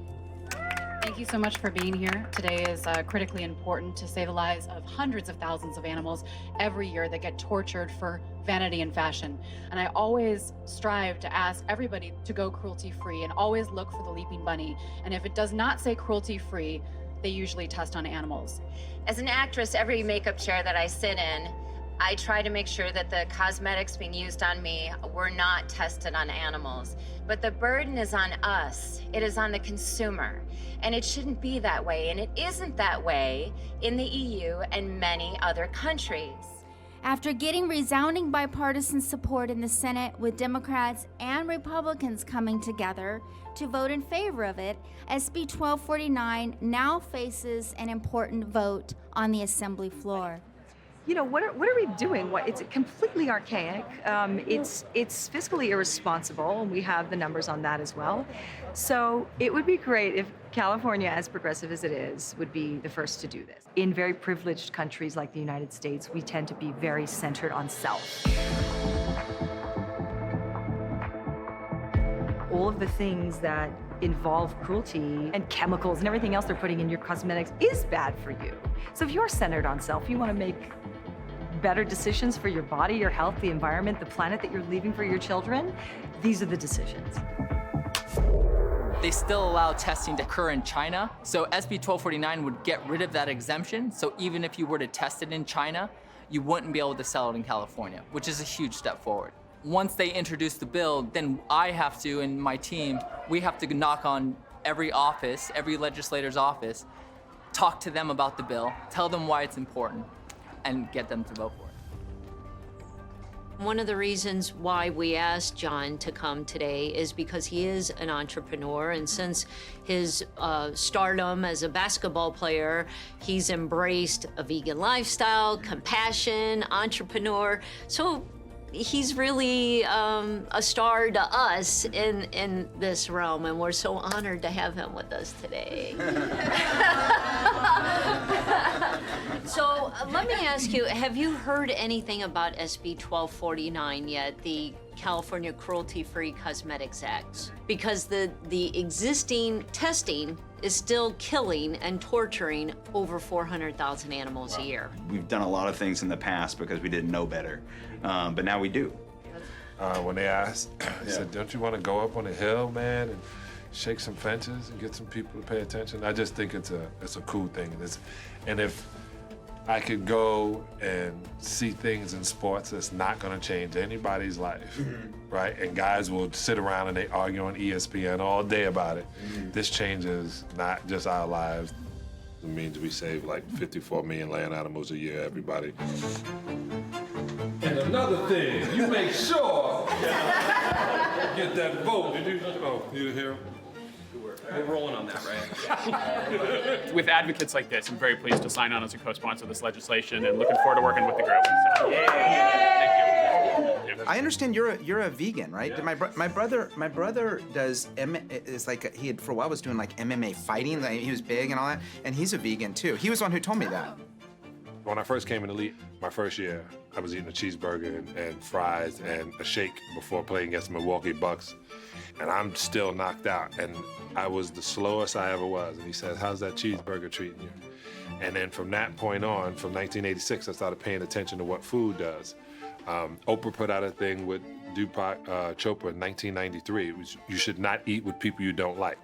Thank you so much for being here. Today is critically important to save the lives of hundreds of thousands of animals every year that get tortured for vanity and fashion. And I always strive to ask everybody to go cruelty-free and always look for the leaping bunny. And if it does not say cruelty-free, they usually test on animals. As an actress, every makeup chair that I sit in, I try to make sure that the cosmetics being used on me were not tested on animals. But the burden is on us. It is on the consumer. And it shouldn't be that way. And it isn't that way in the EU and many other countries. After getting resounding bipartisan support in the Senate with Democrats and Republicans coming together to vote in favor of it, SB 1249 now faces an important vote on the Assembly floor. You know, what are we doing? It's completely archaic. It's fiscally irresponsible, and we have the numbers on that as well. So it would be great if California, as progressive as it is, would be the first to do this. In very privileged countries like the United States, we tend to be very centered on self. All of the things that involve cruelty and chemicals and everything else they're putting in your cosmetics is bad for you. So if you're centered on self, you want to make better decisions for your body, your health, the environment, the planet that you're leaving for your children, these are the decisions. They still allow testing to occur in China, so SB 1249 would get rid of that exemption, so even if you were to test it in China, you wouldn't be able to sell it in California, which is a huge step forward. Once they introduce the bill, then I have to, and my team, we have to knock on every office, every legislator's office, talk to them about the bill, tell them why it's important, and get them to vote for it. One of the reasons why we asked John to come today is because he is an entrepreneur, and since his stardom as a basketball player, he's embraced a vegan lifestyle, compassion, entrepreneur. So he's really a star to us in this realm, and we're so honored to have him with us today. So let me ask you, have you heard anything about SB 1249 yet, the California Cruelty-Free Cosmetics Act? Because the existing testing is still killing and torturing over 400,000 animals a year. We've done a lot of things in the past because we didn't know better, but now we do. When they asked, I said, don't you want to go up on a hill, man, and shake some fences and get some people to pay attention? I just think it's a cool thing. And if I could go and see things in sports that's not going to change anybody's life, right? And guys will sit around and they argue on ESPN all day about it. This changes not just our lives. It means we save like 54 million land animals a year, everybody. And another thing, you make sure get that vote. Did you? Oh, you didn't hear him? We're rolling on that, right? With advocates like this, I'm very pleased to sign on as a co-sponsor of this legislation and looking forward to working with the group. So, thank you. I understand you're a vegan, right? Yeah. My brother does is like he had for a while was doing like MMA fighting. Like, he was big and all that, and he's a vegan too. He was the one who told me that. When I first came in the league, my first year, I was eating a cheeseburger and fries and a shake before playing against the Milwaukee Bucks. And I'm still knocked out. And I was the slowest I ever was. And he said, how's that cheeseburger treating you? And then from that point on, from 1986, I started paying attention to what food does. Oprah put out a thing with Deepak Chopra in 1993. It was, you should not eat with people you don't like.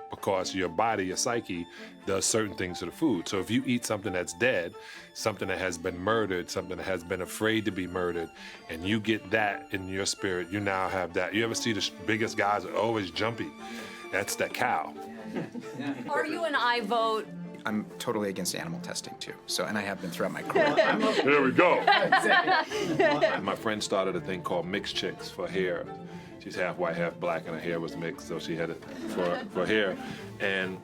because your body, your psyche, does certain things to the food. So if you eat something that's dead, something that has been murdered, something that has been afraid to be murdered, and you get that in your spirit, you now have that. You ever see the biggest guys are always jumpy? That's that cow. Are you an I vote? I'm totally against animal testing too. So, and I have been throughout my career. There we go. My friend started a thing called Mixed Chicks for hair. She's half white, half black, and her hair was mixed, so she had it for hair. And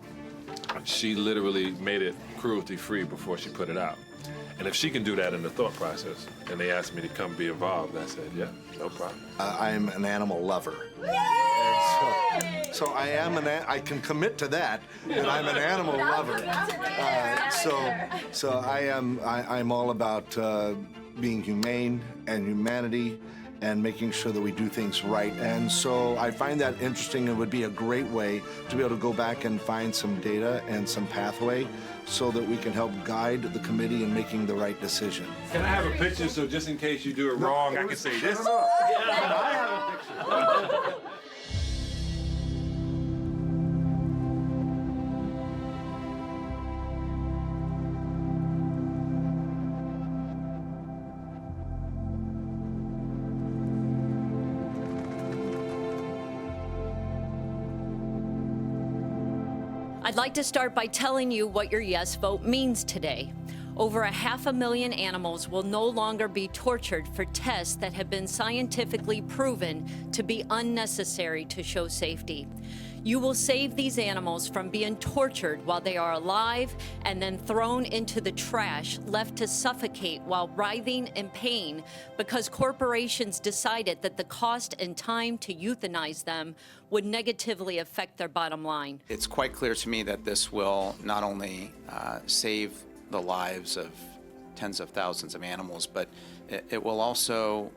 she literally made it cruelty-free before she put it out. And if she can do that in the thought process, and they asked me to come be involved, I said, yeah, no problem. I'm an animal lover. So I am I can commit to that I'm an animal lover. So I'm all about being humane and humanity and making sure that we do things right. And so I find that interesting. It would be a great way to be able to go back and find some data and some pathway so that we can help guide the committee in making the right decision. Can I have a picture so just in case you do it wrong, I can say this? I have a picture. I'd like to start by telling you what your yes vote means today. Over 500,000 animals will no longer be tortured for tests that have been scientifically proven to be unnecessary to show safety. You will save these animals from being tortured while they are alive and then thrown into the trash, left to suffocate while writhing in pain because corporations decided that the cost and time to euthanize them would negatively affect their bottom line. It's quite clear to me that this will not only save the lives of tens of thousands of animals, but it will also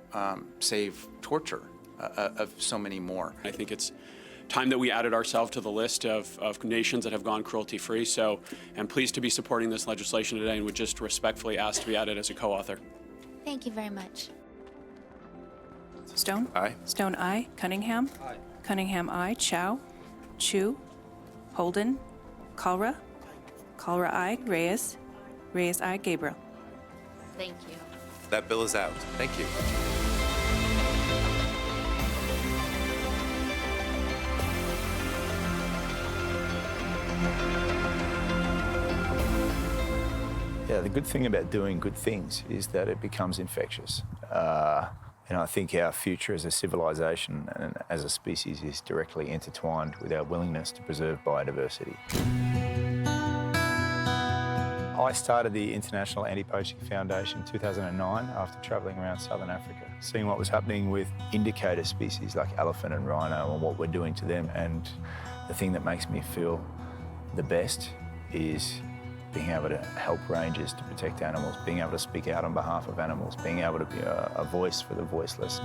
save torture of so many more. I think it's time that we added ourselves to the list of nations that have gone cruelty-free. So I'm pleased to be supporting this legislation today and would just respectfully ask to be added as a co-author. Thank you very much. Stone? Aye. Stone, aye. Cunningham? Aye. Cunningham, aye. Chow? Chu? Holden? Kalra? Kalra, aye. Reyes? Reyes, aye. Gabriel? Thank you. That bill is out. Thank you. Yeah, the good thing about doing good things is that it becomes infectious. And I think our future as a civilization and as a species is directly intertwined with our willingness to preserve biodiversity. I started the International Anti-Poaching Foundation in 2009 after travelling around southern Africa, seeing what was happening with indicator species like elephant and rhino and what we're doing to them. And the thing that makes me feel the best is being able to help rangers to protect animals, being able to speak out on behalf of animals, being able to be a voice for the voiceless.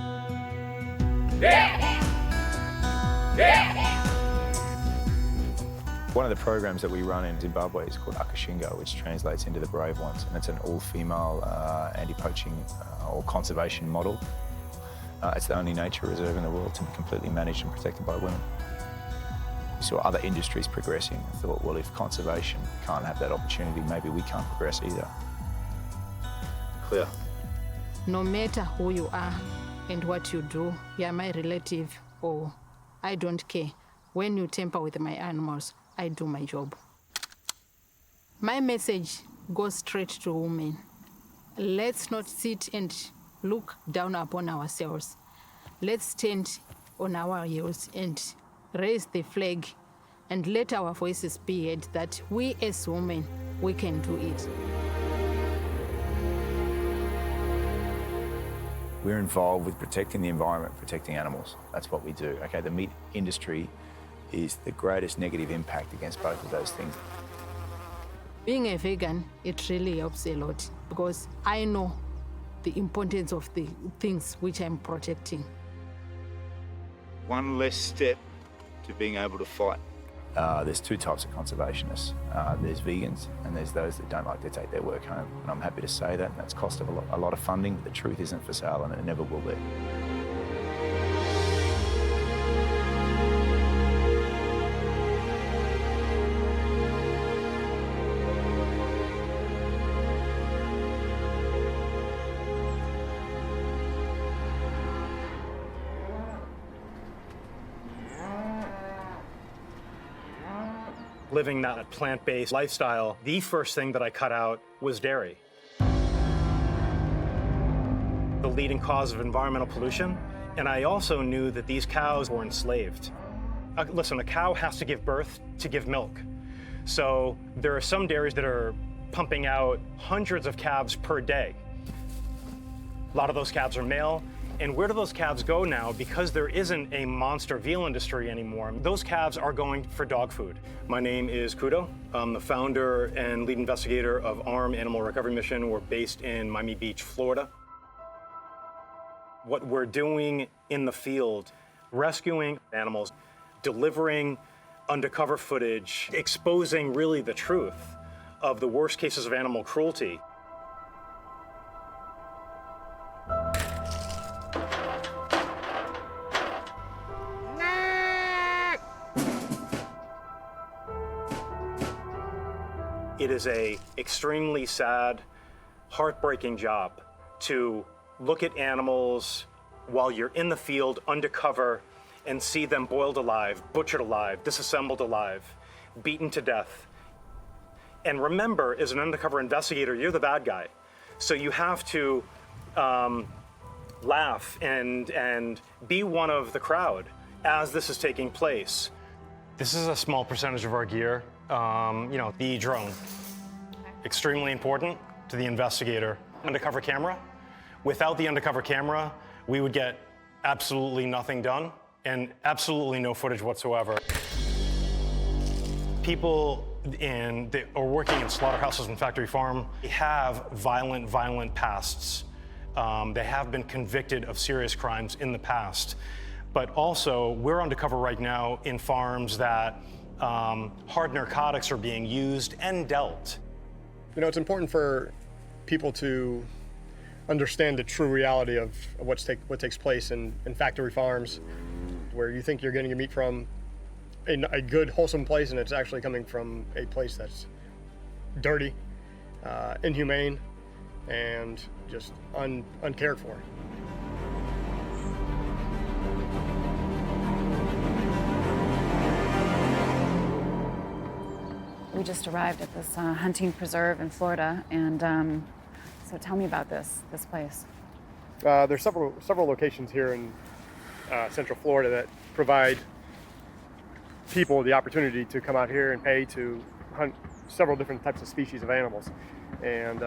One of the programs that we run in Zimbabwe is called Akashingo, which translates into the brave ones, and it's an all-female anti-poaching or conservation model. It's the only nature reserve in the world to be completely managed and protected by women. We saw other industries progressing and thought, well, if conservation can't have that opportunity, maybe we can't progress either. Clear. No matter who you are and what you do, you are my relative or I don't care. When you tamper with my animals, I do my job. My message goes straight to women. Let's not sit and look down upon ourselves. Let's stand on our heels and raise the flag and let our voices be heard that we as women, we can do it. We're involved with protecting the environment, protecting animals. That's what we do. Okay, the meat industry is the greatest negative impact against both of those things. Being a vegan, it really helps a lot because I know the importance of the things which I'm protecting. One less step to being able to fight. There's two types of conservationists. There's vegans and there's those that don't like to take their work home. And I'm happy to say that. That's cost of a lot of funding, but the truth isn't for sale and it never will be. living that plant-based lifestyle, the first thing that I cut out was dairy. The leading cause of environmental pollution, and I also knew that these cows were enslaved. Listen, a cow has to give birth to give milk. So there are some dairies that are pumping out hundreds of calves per day. A lot of those calves are male. And where do those calves go now? Because there isn't a monster veal industry anymore, those calves are going for dog food. My name is Kudo. I'm the founder and lead investigator of ARM Animal Recovery Mission. We're based in Miami Beach, Florida. What we're doing in the field, rescuing animals, delivering undercover footage, exposing really the truth of the worst cases of animal cruelty. It is a extremely sad, heartbreaking job to look at animals while you're in the field undercover and see them boiled alive, butchered alive, disassembled alive, beaten to death. And remember, as an undercover investigator, you're the bad guy. So you have to laugh and be one of the crowd as this is taking place. This is a small percentage of our gear. The drone, extremely important to the investigator. Undercover camera. Without the undercover camera, we would get absolutely nothing done and absolutely no footage whatsoever. People that are working in slaughterhouses and factory farm, they have violent pasts. They have been convicted of serious crimes in the past. But also, we're undercover right now in farms that hard narcotics are being used and dealt. It's important for people to understand the true reality of what takes place in factory farms, where you think you're getting your meat from a good, wholesome place, and it's actually coming from a place that's dirty, inhumane, and just uncared for. We just arrived at this hunting preserve in Florida, and so tell me about this place. There's several locations here in Central Florida that provide people the opportunity to come out here and pay to hunt several different types of species of animals, and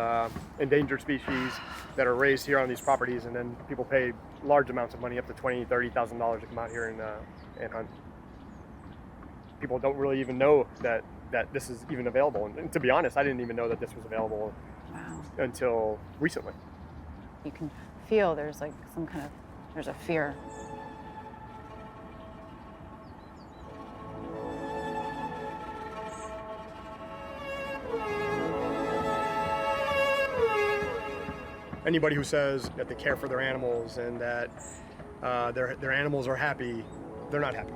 endangered species that are raised here on these properties, and then people pay large amounts of money, up to $20,000, $30,000 to come out here and hunt. People don't really even know that this is even available. And to be honest, I didn't even know that this was available until recently. You can feel there's like there's a fear. Anybody who says that they care for their animals and that their animals are happy, they're not happy.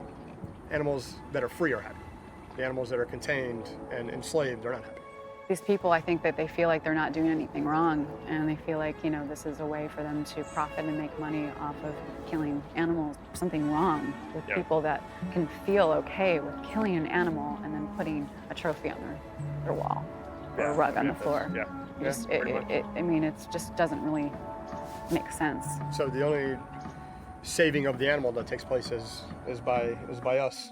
Animals that are free are happy. The animals that are contained and enslaved are not happy. These people, I think that they feel like they're not doing anything wrong, and they feel like, this is a way for them to profit and make money off of killing animals. Something wrong with people that can feel okay with killing an animal and then putting a trophy on their wall or a rug on the floor. It just doesn't really make sense. So the only saving of the animal that takes place is by us.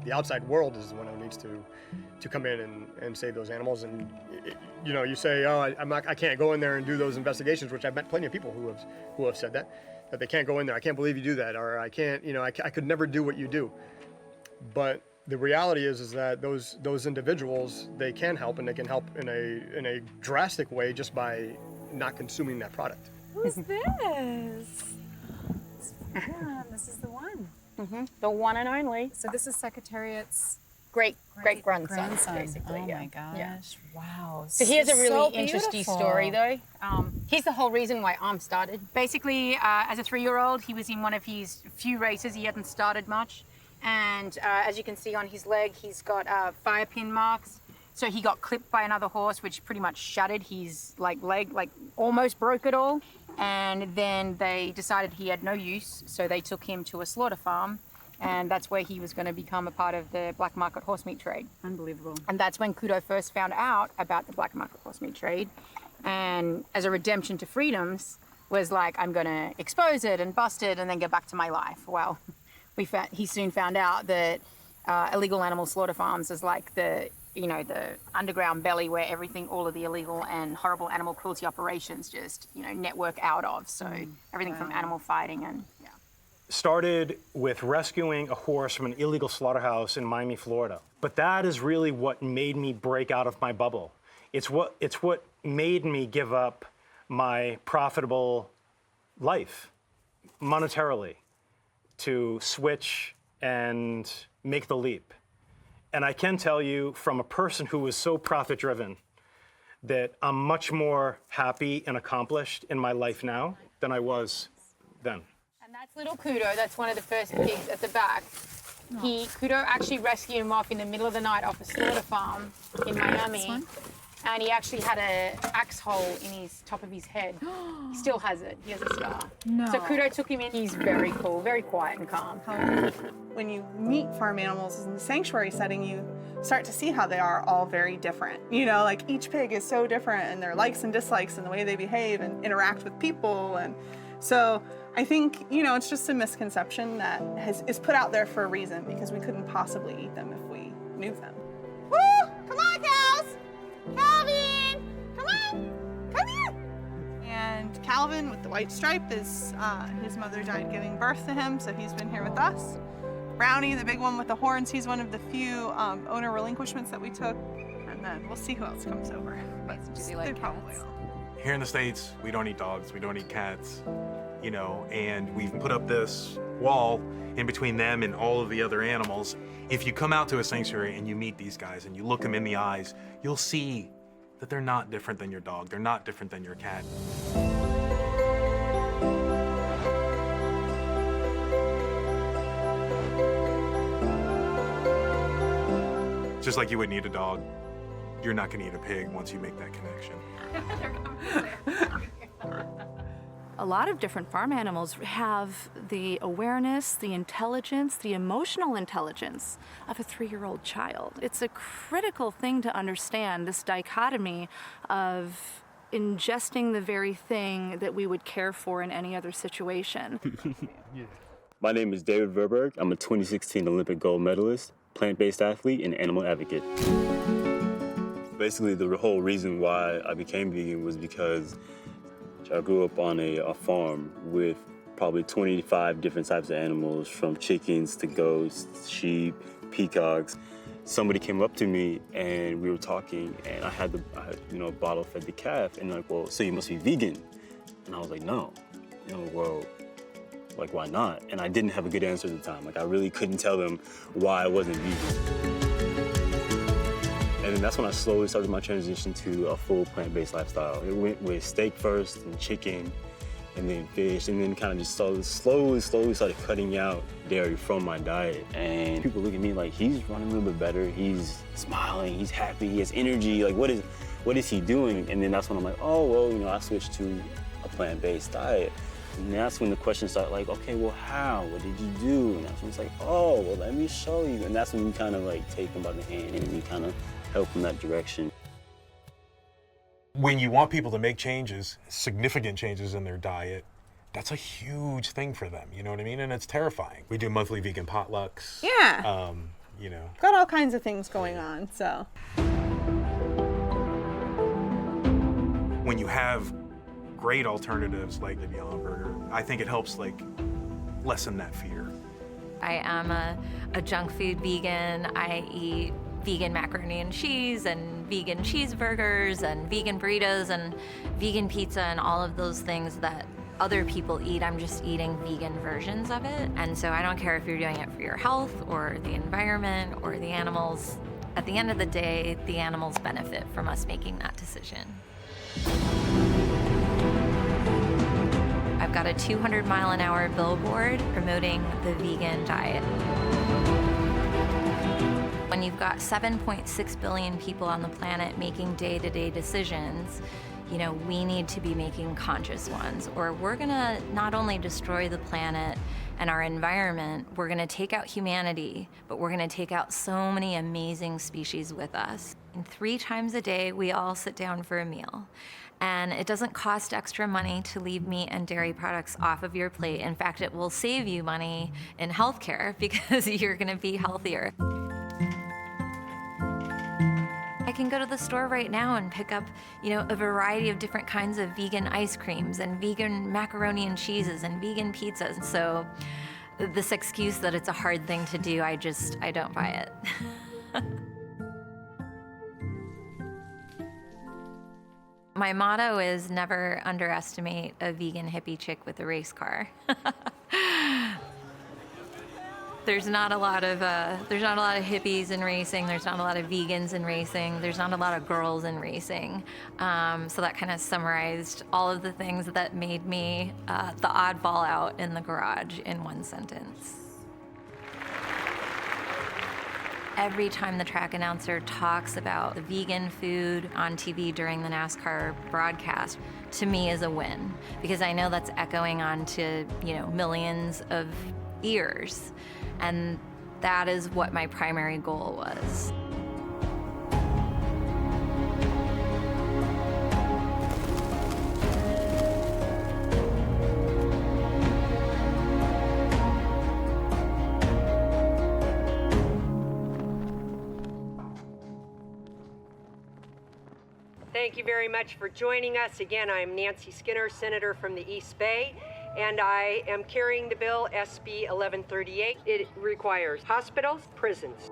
The outside world is the one who needs to come in and save those animals. And you say, I can't go in there and do those investigations, which I've met plenty of people who have said that they can't go in there. I can't believe you do that, or I can't, I could never do what you do. But the reality is that those individuals, they can help, and they can help in a drastic way just by not consuming that product. Who's this? Yeah, this is the one. Mm-hmm. The one and only. So this is Secretariat's great grandson, basically. Oh my gosh! Yeah. Wow. So here's a really so interesting beautiful. story, though. Here's the whole reason why ARM started. Basically, as a 3-year-old, he was in one of his few races. He hadn't started much, and as you can see on his leg, he's got fire pin marks. So he got clipped by another horse, which pretty much shattered his leg, almost broke it all. And then they decided he had no use, so they took him to a slaughter farm, And that's where he was going to become a part of the black market horse meat trade. Unbelievable. And that's when Kudo first found out about the black market horse meat trade. And as a redemption to freedoms, was like, I'm going to expose it and bust it and then get back to my life. Well, he soon found out that illegal animal slaughter farms is like the underground belly where all of the illegal and horrible animal cruelty operations just, network out of. So everything from animal fighting and, Started with rescuing a horse from an illegal slaughterhouse in Miami, Florida. But that is really what made me break out of my bubble. It's what made me give up my profitable life monetarily to switch and make the leap. And I can tell you from a person who was so profit-driven that I'm much more happy and accomplished in my life now than I was then. And that's little Kudo. That's one of the first pigs at the back. Kudo actually rescued him off in the middle of the night off a slaughter farm in Miami. And he actually had an axe hole in his top of his head. He still has it. He has a scar. No. So Kudo took him in. He's very cool, very quiet and calm. When you meet farm animals in the sanctuary setting, you start to see how they are all very different. Like each pig is so different, and their likes and dislikes and the way they behave and interact with people. And so I think, it's just a misconception that is put out there for a reason, because we couldn't possibly eat them if we knew them. Woo! Come on, cows! Calvin! Come on! Come here! And Calvin with the white stripe is, his mother died giving birth to him, so he's been here with us. Brownie, the big one with the horns, he's one of the few owner relinquishments that we took. And then we'll see who else comes over. But do they like probably cats? will. Here in the States, we don't eat dogs, we don't eat cats, and we've put up this wall in between them and all of the other animals. If you come out to a sanctuary and you meet these guys and you look them in the eyes, you'll see that they're not different than your dog, they're not different than your cat. Just like you wouldn't eat a dog, you're not gonna eat a pig once you make that connection. A lot of different farm animals have the awareness, the intelligence, the emotional intelligence of a 3-year-old child. It's a critical thing to understand, this dichotomy of ingesting the very thing that we would care for in any other situation. My name is David Verberg. I'm a 2016 Olympic gold medalist, plant-based athlete, and animal advocate. Basically, the whole reason why I became vegan was because I grew up on a farm with probably 25 different types of animals, from chickens to goats, sheep, peacocks. Somebody came up to me and we were talking, and I had bottle fed the calf, and they're like, well, so you must be vegan. And I was like, no. Well, like, why not? And I didn't have a good answer at the time. Like, I really couldn't tell them why I wasn't vegan. And then that's when I slowly started my transition to a full plant-based lifestyle. It went with steak first, and chicken, and then fish, and then kind of just slowly started cutting out dairy from my diet. And people look at me like, he's running a little bit better, he's smiling, he's happy, he has energy, like what is he doing? And then that's when I'm like, oh, well, I switched to a plant-based diet. And that's when the questions start like, okay, well, how? What did you do? And that's when it's like, oh, well, let me show you. And that's when we kind of like take them by the hand and we kind of help in that direction. When you want people to make changes, significant changes in their diet, that's a huge thing for them, you know what I mean? And it's terrifying. We do monthly vegan potlucks. Yeah. Got all kinds of things going on, so. When you have great alternatives like the Beyond Burger, I think it helps lessen that fear. I am a junk food vegan. I eat vegan macaroni and cheese and vegan cheeseburgers and vegan burritos and vegan pizza and all of those things that other people eat. I'm just eating vegan versions of it. And so I don't care if you're doing it for your health or the environment or the animals. At the end of the day, the animals benefit from us making that decision. I've got a 200-mile-an-hour billboard promoting the vegan diet. When you've got 7.6 billion people on the planet making day-to-day decisions, we need to be making conscious ones, or we're gonna not only destroy the planet and our environment, we're going to take out humanity, but we're going to take out so many amazing species with us. And 3 times a day, we all sit down for a meal. And it doesn't cost extra money to leave meat and dairy products off of your plate. In fact, it will save you money in healthcare because you're going to be healthier. I can go to the store right now and pick up, a variety of different kinds of vegan ice creams and vegan macaroni and cheeses and vegan pizzas. So this excuse that it's a hard thing to do, I don't buy it. My motto is never underestimate a vegan hippie chick with a race car. There's not a lot of hippies in racing. There's not a lot of vegans in racing. There's not a lot of girls in racing. So that kind of summarized all of the things that made me the oddball out in the garage in one sentence. Every time the track announcer talks about the vegan food on TV during the NASCAR broadcast, to me is a win, because I know that's echoing on to, millions of ears. And that is what my primary goal was. Thank you very much for joining us. Again, I'm Nancy Skinner, Senator from the East Bay, and I am carrying the bill SB 1138. It requires hospitals, prisons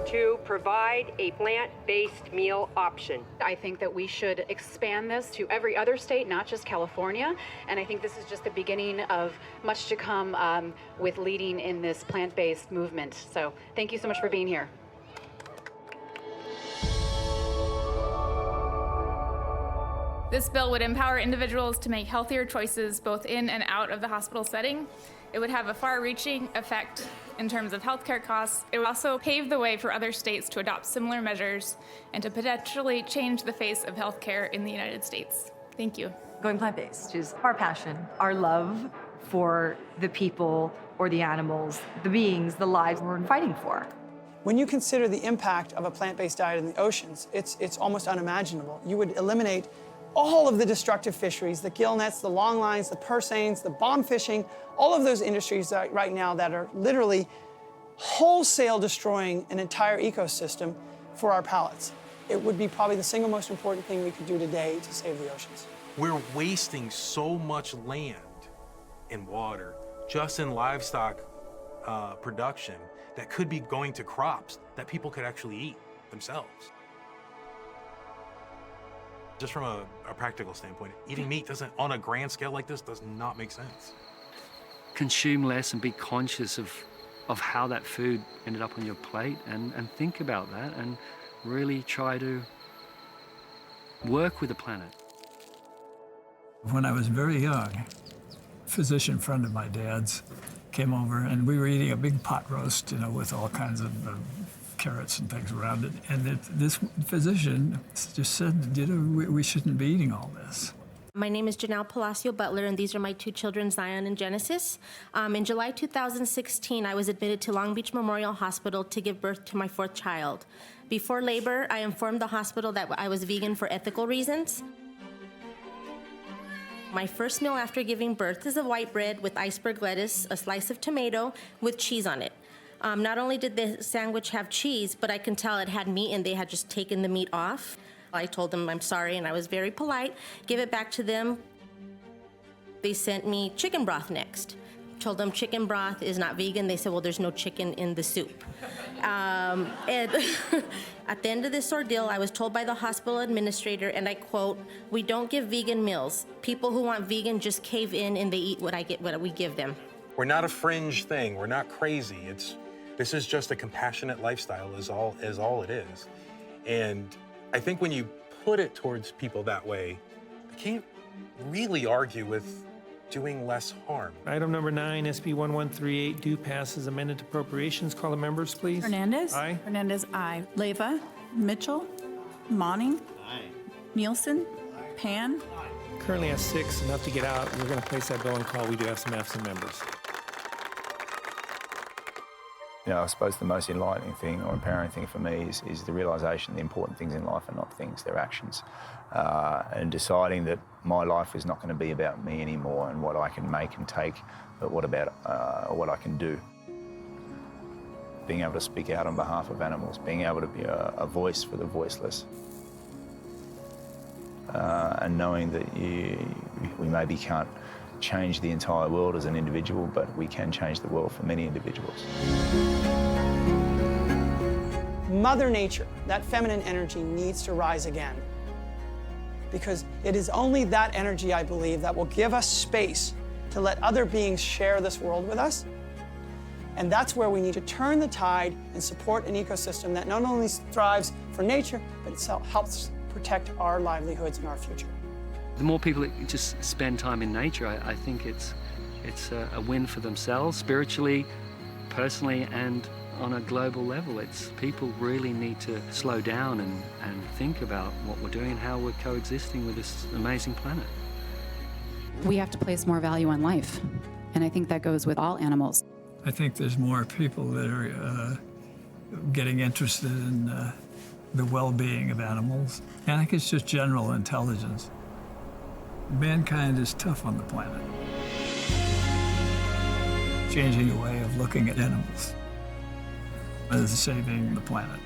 to provide a plant-based meal option. I think that we should expand this to every other state, not just California, and I think this is just the beginning of much to come with leading in this plant-based movement. So thank you so much for being here. This bill would empower individuals to make healthier choices both in and out of the hospital setting. It would have a far-reaching effect in terms of healthcare costs. It would also pave the way for other states to adopt similar measures and to potentially change the face of healthcare in the United States. Thank you. Going plant-based is our passion, our love for the people or the animals, the beings, the lives we're fighting for. When you consider the impact of a plant-based diet in the oceans, it's almost unimaginable. You would eliminate all of the destructive fisheries, the gill nets, the long lines, the purseines, the bomb fishing, all of those industries right now that are literally wholesale destroying an entire ecosystem for our palates. It would be probably the single most important thing we could do today to save the oceans. We're wasting so much land and water just in livestock production that could be going to crops that people could actually eat themselves. Just from a practical standpoint, eating meat doesn't, on a grand scale like this, does not make sense. Consume less and be conscious of how that food ended up on your plate, and think about that and really try to work with the planet. When I was very young, a physician friend of my dad's came over and we were eating a big pot roast, with all kinds of carrots and things around it. And this physician just said, we shouldn't be eating all this. My name is Janelle Palacio Butler, and these are my 2 children, Zion and Genesis. In July 2016, I was admitted to Long Beach Memorial Hospital to give birth to my 4th child. Before labor, I informed the hospital that I was vegan for ethical reasons. My first meal after giving birth is a white bread with iceberg lettuce, a slice of tomato with cheese on it. Not only did the sandwich have cheese, but I can tell it had meat and they had just taken the meat off. I told them I'm sorry and I was very polite, give it back to them. They sent me chicken broth next. Told them chicken broth is not vegan. They said, well, there's no chicken in the soup. And at the end of this ordeal, I was told by the hospital administrator, and I quote, "We don't give vegan meals. People who want vegan just cave in and they eat what we give them." We're not a fringe thing. We're not crazy. This is just a compassionate lifestyle is all it is. And I think when you put it towards people that way, you can't really argue with doing less harm. Item number 9, SB 1138, do pass as amended appropriations. Call the members, please. Hernandez? Aye. Hernandez, aye. Leyva? Mitchell? Monning? Aye. Nielsen? Pan? Currently has 6, enough to get out. We're going to place that bill on call. We do have some absent members. You know, I suppose the most enlightening thing or empowering thing for me is the realisation the important things in life are not things, they're actions. And deciding that my life is not going to be about me anymore and what I can make and take, but what about what I can do. Being able to speak out on behalf of animals, being able to be a voice for the voiceless. And knowing that we maybe can't change the entire world as an individual, but we can change the world for many individuals. Mother Nature, that feminine energy, needs to rise again. Because it is only that energy, I believe, that will give us space to let other beings share this world with us. And that's where we need to turn the tide and support an ecosystem that not only thrives for nature, but itself helps protect our livelihoods and our future. The more people that just spend time in nature, I think it's a win for themselves, spiritually, personally, and on a global level. People really need to slow down and think about what we're doing and how we're coexisting with this amazing planet. We have to place more value on life, and I think that goes with all animals. I think there's more people that are getting interested in the well-being of animals. And I think it's just general intelligence. Mankind is tough on the planet. Changing a way of looking at animals as saving the planet.